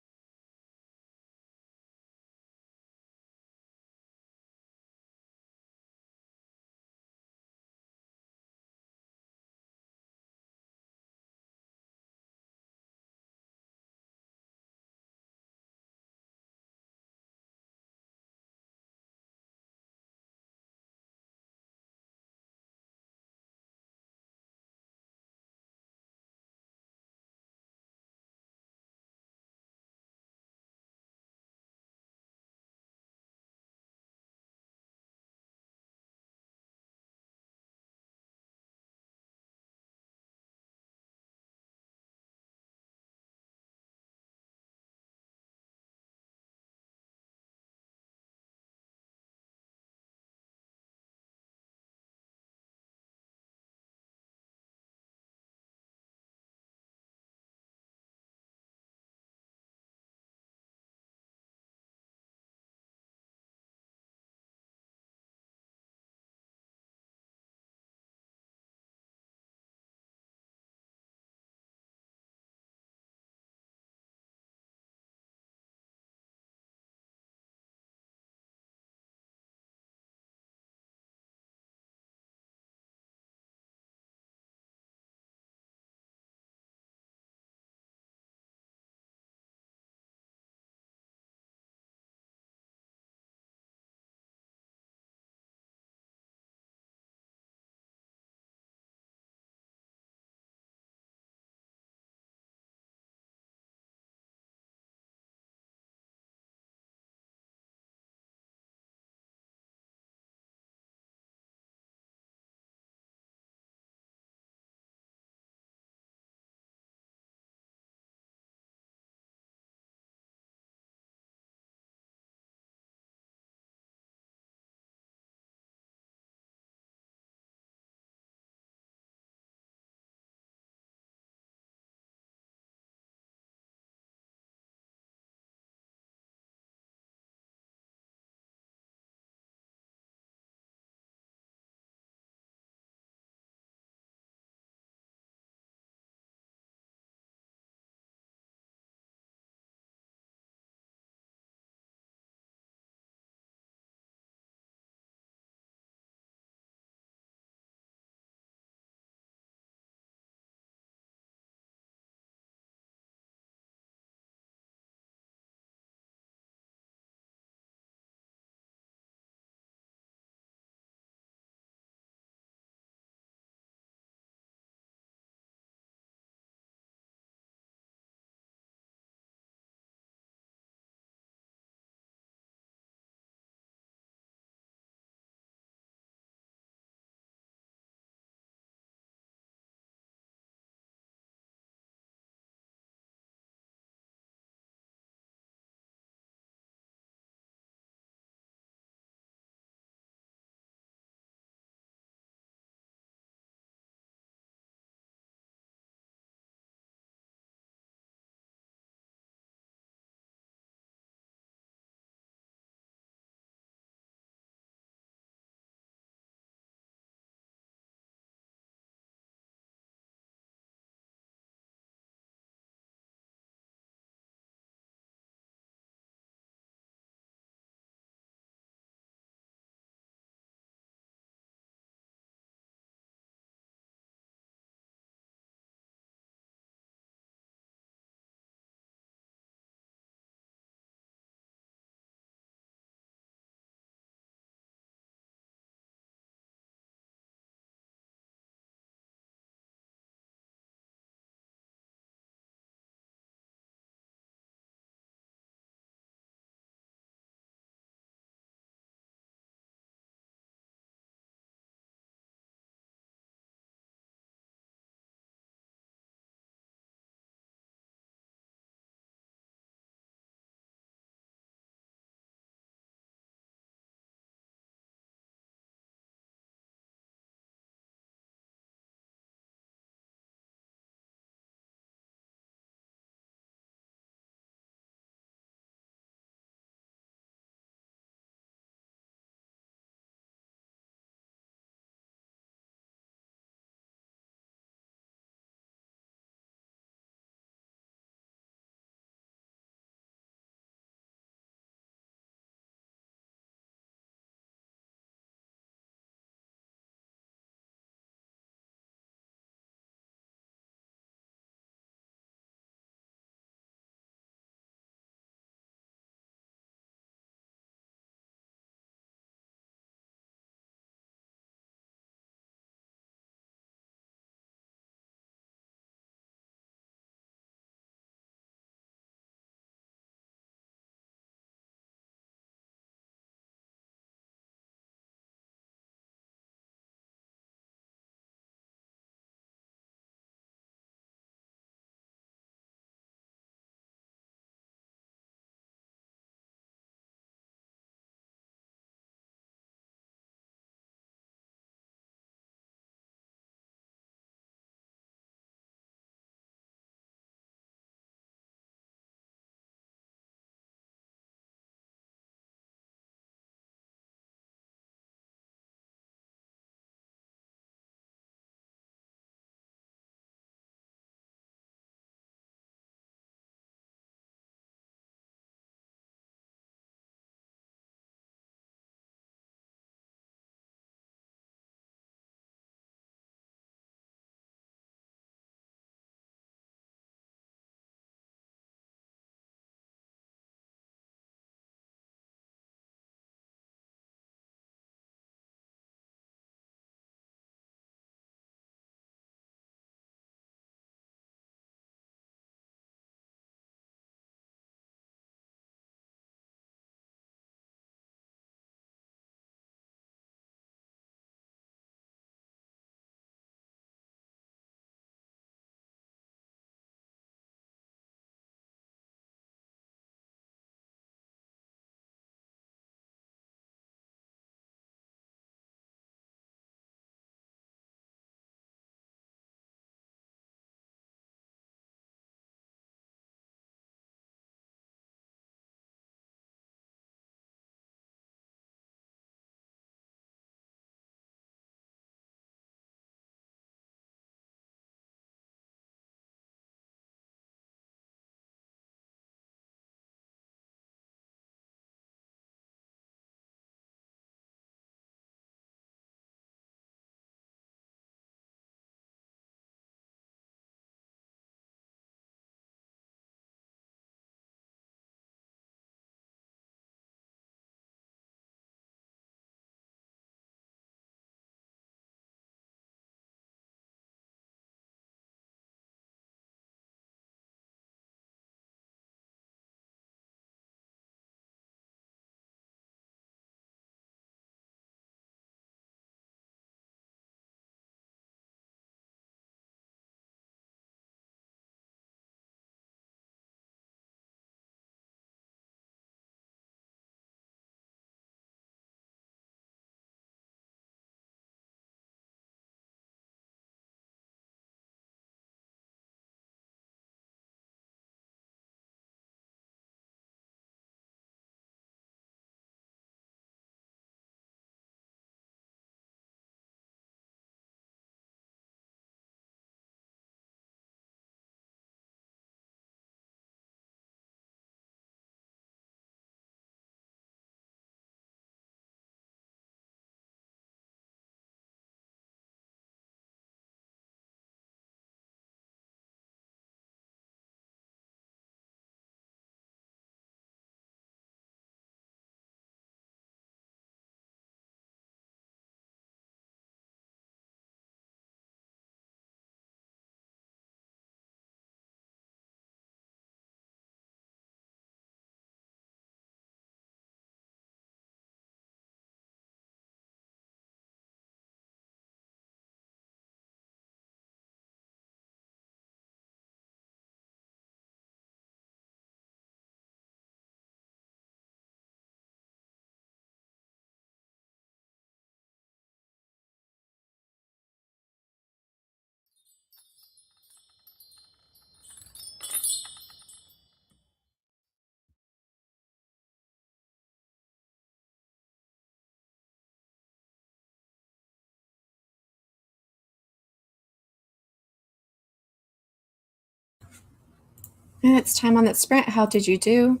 And it's time on that sprint. How did you do?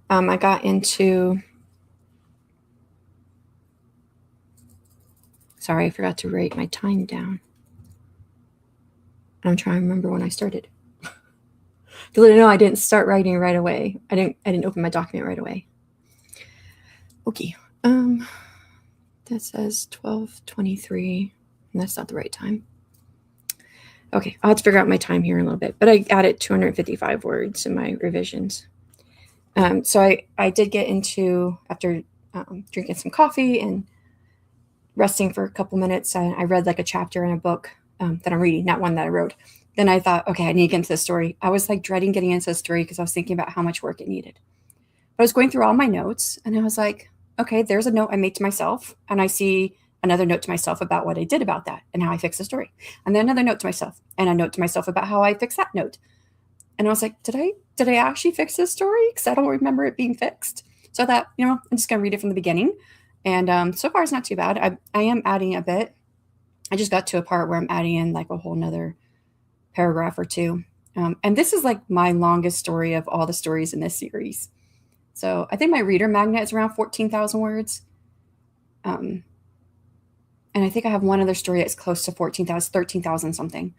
I got into... Sorry, I forgot to write my time down. I'm trying to remember when I started. No, I didn't start writing right away. I didn't open my document right away. Okay. That says 12:23, and that's not the right time. Okay, I'll have to figure out my time here in a little bit, but I added 255 words in my revisions. So I did get into, after drinking some coffee and resting for a couple minutes, I read like a chapter in a book that I'm reading, not one that I wrote. Then I thought, okay, I need to get into the story. I was like dreading getting into the story because I was thinking about how much work it needed. But I was going through all my notes, and I was like, okay, there's a note I made to myself, and I see another note to myself about what I did about that and how I fixed the story. And then another note to myself, and a note to myself about how I fixed that note. And I was like, did I actually fix this story? Because I don't remember it being fixed. So I thought, I'm just going to read it from the beginning. And so far, it's not too bad. I am adding a bit. I just got to a part where I'm adding in like a whole nother paragraph or two. And this is like my longest story of all the stories in this series. So I think my reader magnet is around 14,000 words. And I think I have one other story that's close to 14,000, 13,000 something.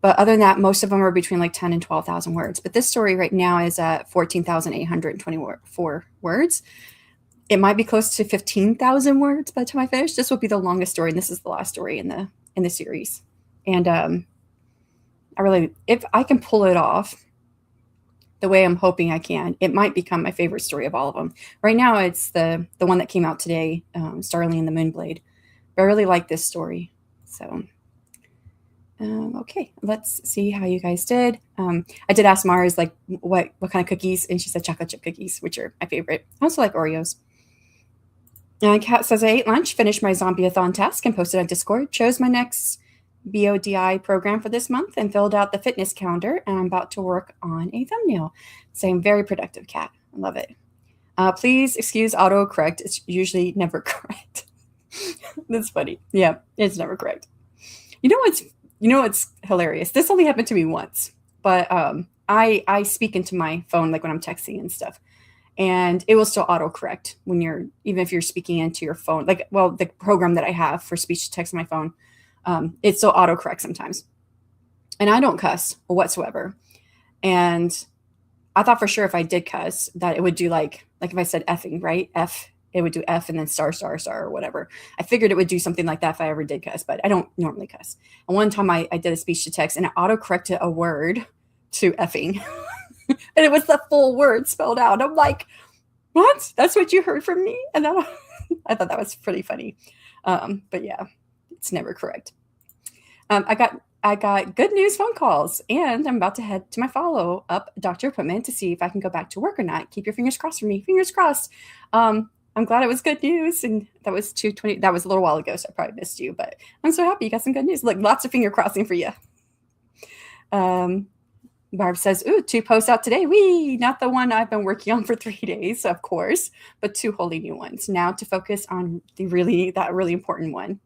But other than that, most of them are between like 10 and 12,000 words. But this story right now is at 14,824 words. It might be close to 15,000 words by the time I finish. This will be the longest story, and this is the last story in the series. And if I can pull it off the way I'm hoping I can, it might become my favorite story of all of them. Right now, it's the one that came out today, Starling and the Moonblade. But I really like this story. So, okay, let's see how you guys did. I did ask Mars like what kind of cookies, and she said chocolate chip cookies, which are my favorite. I also like Oreos. Kat says, I ate lunch, finished my zombie-a-thon task, and posted on Discord. Chose my next BODI program for this month and filled out the fitness calendar, and I'm about to work on a thumbnail. Saying very productive, Kat. I love it. Please excuse autocorrect. It's usually never correct. That's funny. Yeah, it's never correct. You know what's hilarious? This only happened to me once, but I speak into my phone like when I'm texting and stuff, and it will still autocorrect when even if you're speaking into your phone. Like, well, the program that I have for speech to text on my phone, it still autocorrects sometimes. And I don't cuss whatsoever. And I thought for sure if I did cuss that it would do like if I said effing, right? F, it would do F and then star, star, star, or whatever. I figured it would do something like that if I ever did cuss, but I don't normally cuss. And one time I did a speech to text, and it autocorrected a word to effing. And it was the full word spelled out. I'm like, what? That's what you heard from me? And then I thought that was pretty funny. But yeah, it's never correct. I got good news phone calls, and I'm about to head to my follow-up doctor appointment to see if I can go back to work or not. Keep your fingers crossed for me. Fingers crossed. I'm glad it was good news, and that was 2:20. That was a little while ago, so I probably missed you, but I'm so happy you got some good news. Look, lots of finger crossing for you. Barb says, ooh, 2 posts out today. Wee! Not the one I've been working on for 3 days, of course, but 2 wholly new ones. Now to focus on that really important one.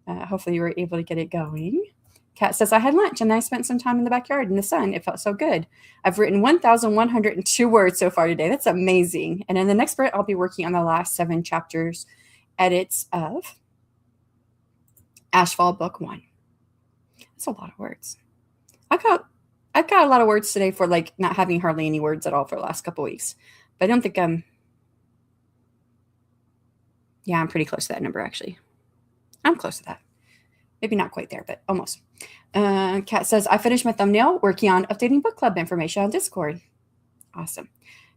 Hopefully you were able to get it going. Kat says, I had lunch and I spent some time in the backyard in the sun. It felt so good. I've written 1,102 words so far today. That's amazing. And in the next sprint, I'll be working on the last 7 chapters edits of Ashfall Book 1. That's a lot of words. I've got a lot of words today for like not having hardly any words at all for the last couple weeks. But I don't think I'm pretty close to that number, actually. I'm close to that. Maybe not quite there, but almost. Kat says, I finished my thumbnail working on updating book club information on Discord. Awesome.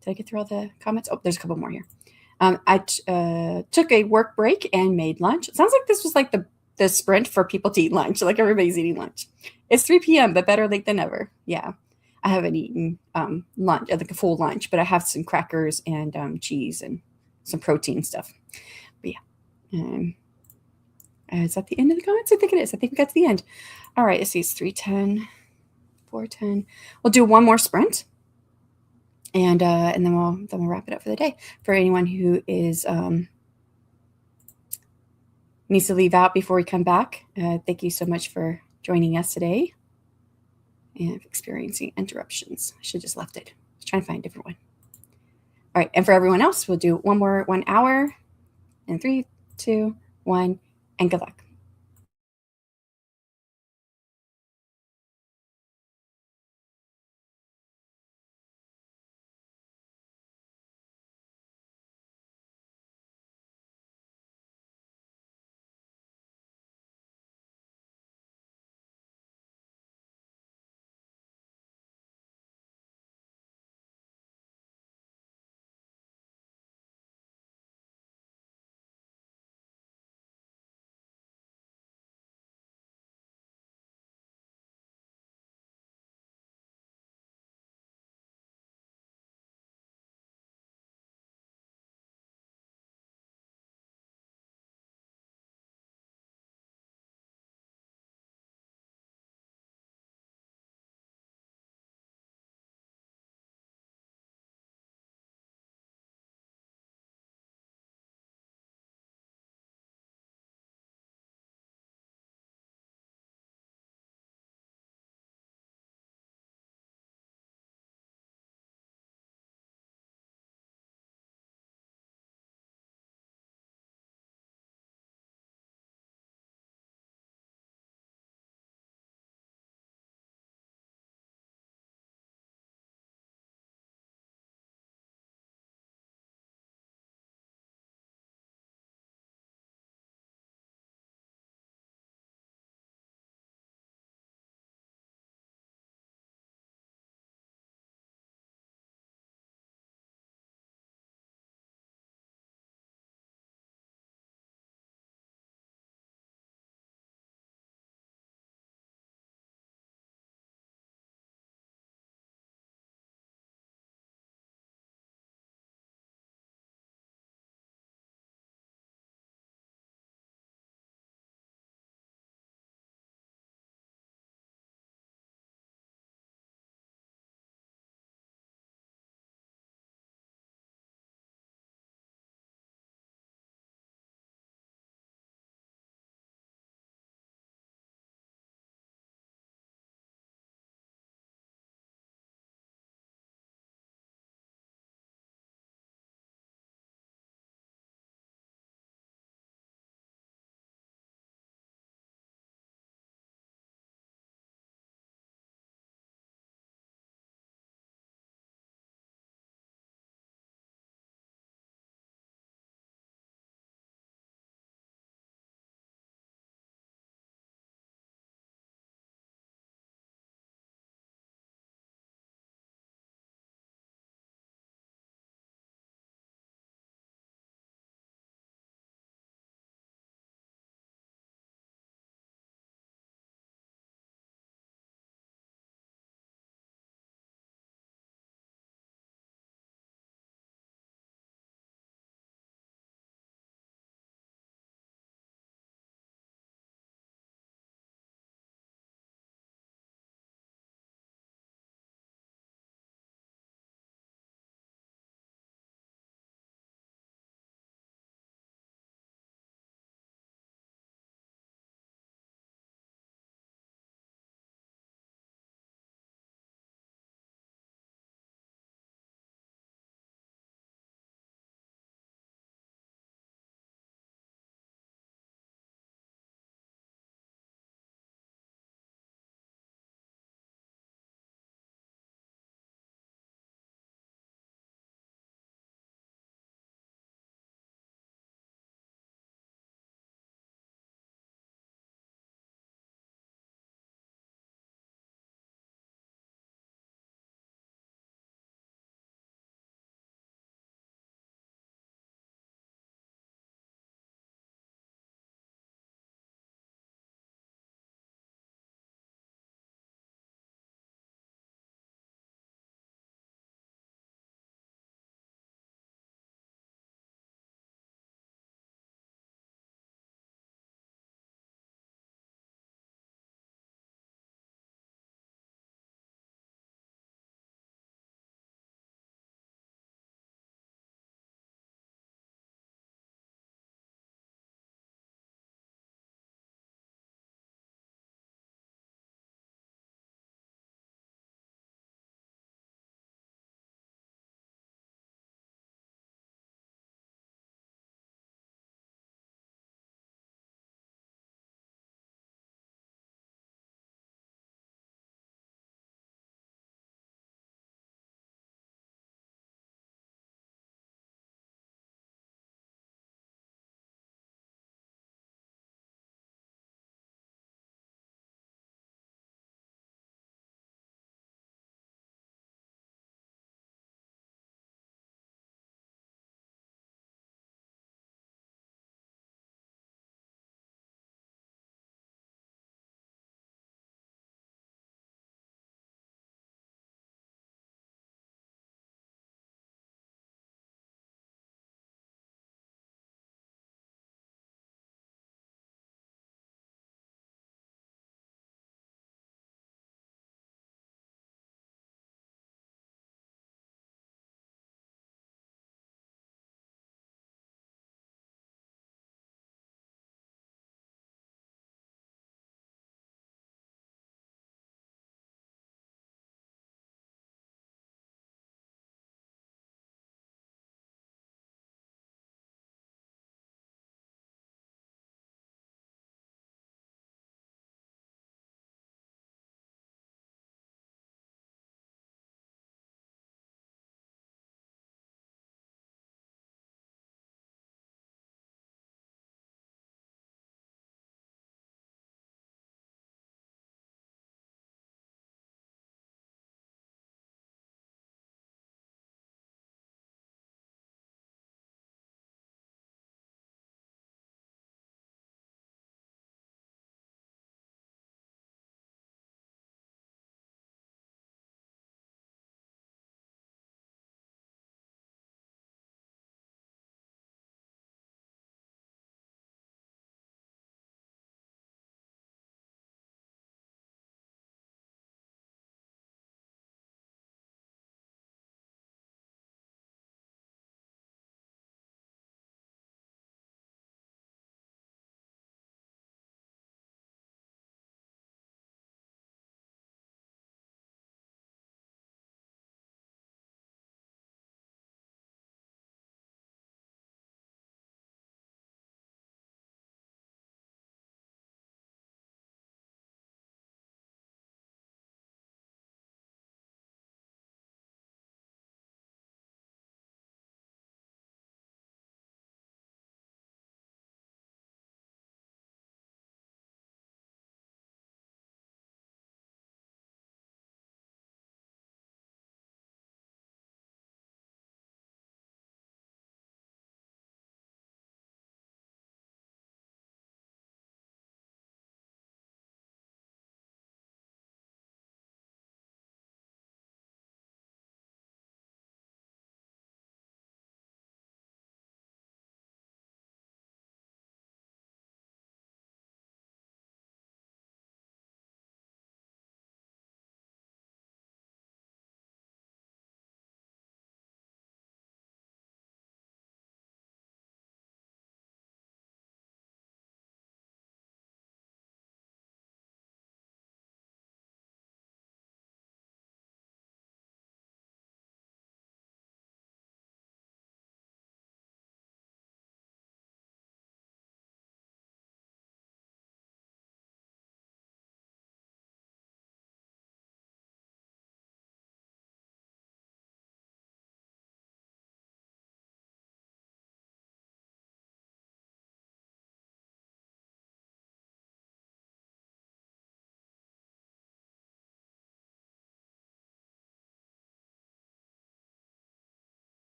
Did I get through all the comments? Oh, there's a couple more here. I took a work break and made lunch. It sounds like this was like the sprint for people to eat lunch. Like everybody's eating lunch. It's 3 p.m., but better late than never. Yeah. I haven't eaten lunch, like a full lunch, but I have some crackers and cheese and some protein stuff. But yeah. Is that the end of the comments? I think it is. I think we got to the end. All right. Let's see. It's 3:10, 4:10. We'll do one more sprint, and then we'll wrap it up for the day. For anyone who is needs to leave out before we come back, thank you so much for joining us today. and experiencing interruptions. I should have just left it. I was trying to find a different one. All right, and for everyone else, we'll do 1 hour in 3, 2, 1, and good luck.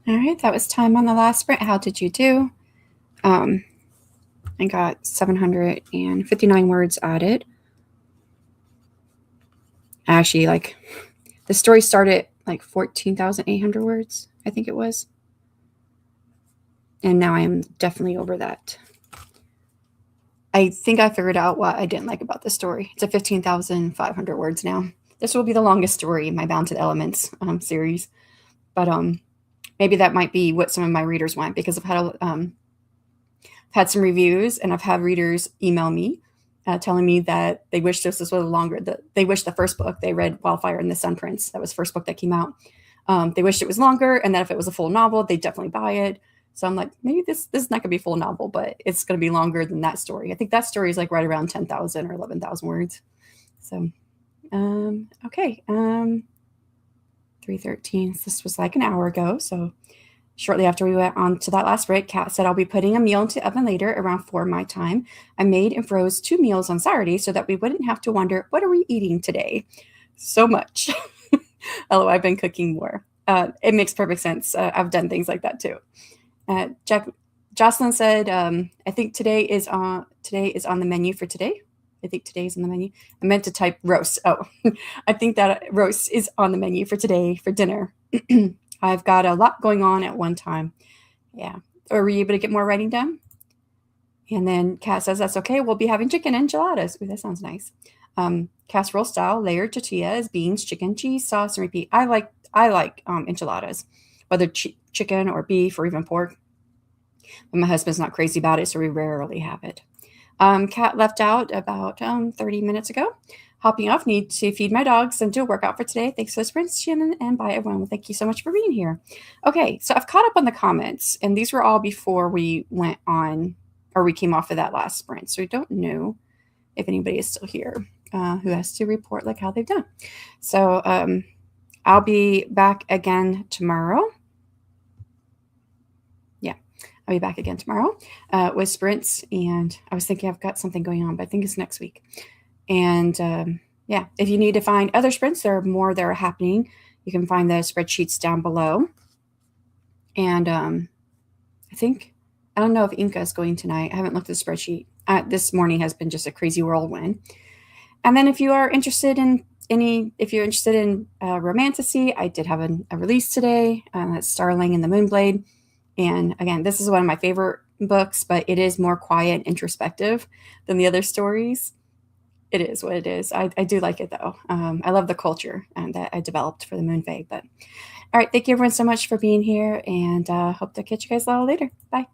All right, that was time on the last sprint. How did you do? I got 759 words added. Actually, like the story started like 14,800 words, I think it was. And now I am definitely over that. I think I figured out what I didn't like about the story. It's a 15,500 words now. This will be the longest story in my Bound to the Elements series. But maybe that might be what some of my readers want, because I've had some reviews, and I've had readers email me telling me that they wish this was a little longer. They wish the first book they read, Wildfire and the Sun Prince, that was the first book that came out. They wished it was longer, and that if it was a full novel, they'd definitely buy it. So I'm like, maybe this is not going to be a full novel, but it's going to be longer than that story. I think that story is like right around 10,000 or 11,000 words. So, okay. 3:13. This was like an hour ago. So shortly after we went on to that last break, Kat said, I'll be putting a meal into the oven later around 4 my time. I made and froze 2 meals on Saturday so that we wouldn't have to wonder, what are we eating today? So much. Although I've been cooking more. It makes perfect sense. I've done things like that too. Jocelyn said, I think today is on the menu for today. I think today is on the menu. I meant to type roast. Oh, I think that roast is on the menu for today for dinner. I've got a lot going on at one time. Yeah. Or were you able to get more writing done? And then Kat says, that's okay. We'll be having chicken enchiladas. Ooh, that sounds nice. Casserole style layered tortillas, beans, chicken, cheese, sauce, and repeat. I like enchiladas, whether chicken or beef or even pork. But my husband's not crazy about it, so we rarely have it. Kat left out about 30 minutes ago. Hopping off, need to feed my dogs and do a workout for today. Thanks for the sprints, Shannon, and bye, everyone. Well, thank you so much for being here. Okay, so I've caught up on the comments, and these were all before we went on, or we came off of that last sprint. So we don't know if anybody is still here who has to report like how they've done. So I'll be back again tomorrow. I'll be back again tomorrow with sprints. And I was thinking I've got something going on, but I think it's next week. And yeah, if you need to find other sprints, there are more that are happening. You can find the spreadsheets down below. And I don't know if Inca is going tonight. I haven't looked at the spreadsheet. This morning has been just a crazy whirlwind. And then if you are interested in romantasy, I did have a release today. That's Starling and the Moonblade. And again, this is one of my favorite books, but it is more quiet and introspective than the other stories. It is what it is. I do like it, though. I love the culture that I developed for the Moon Fae. But all right, thank you everyone so much for being here, and hope to catch you guys a little later. Bye.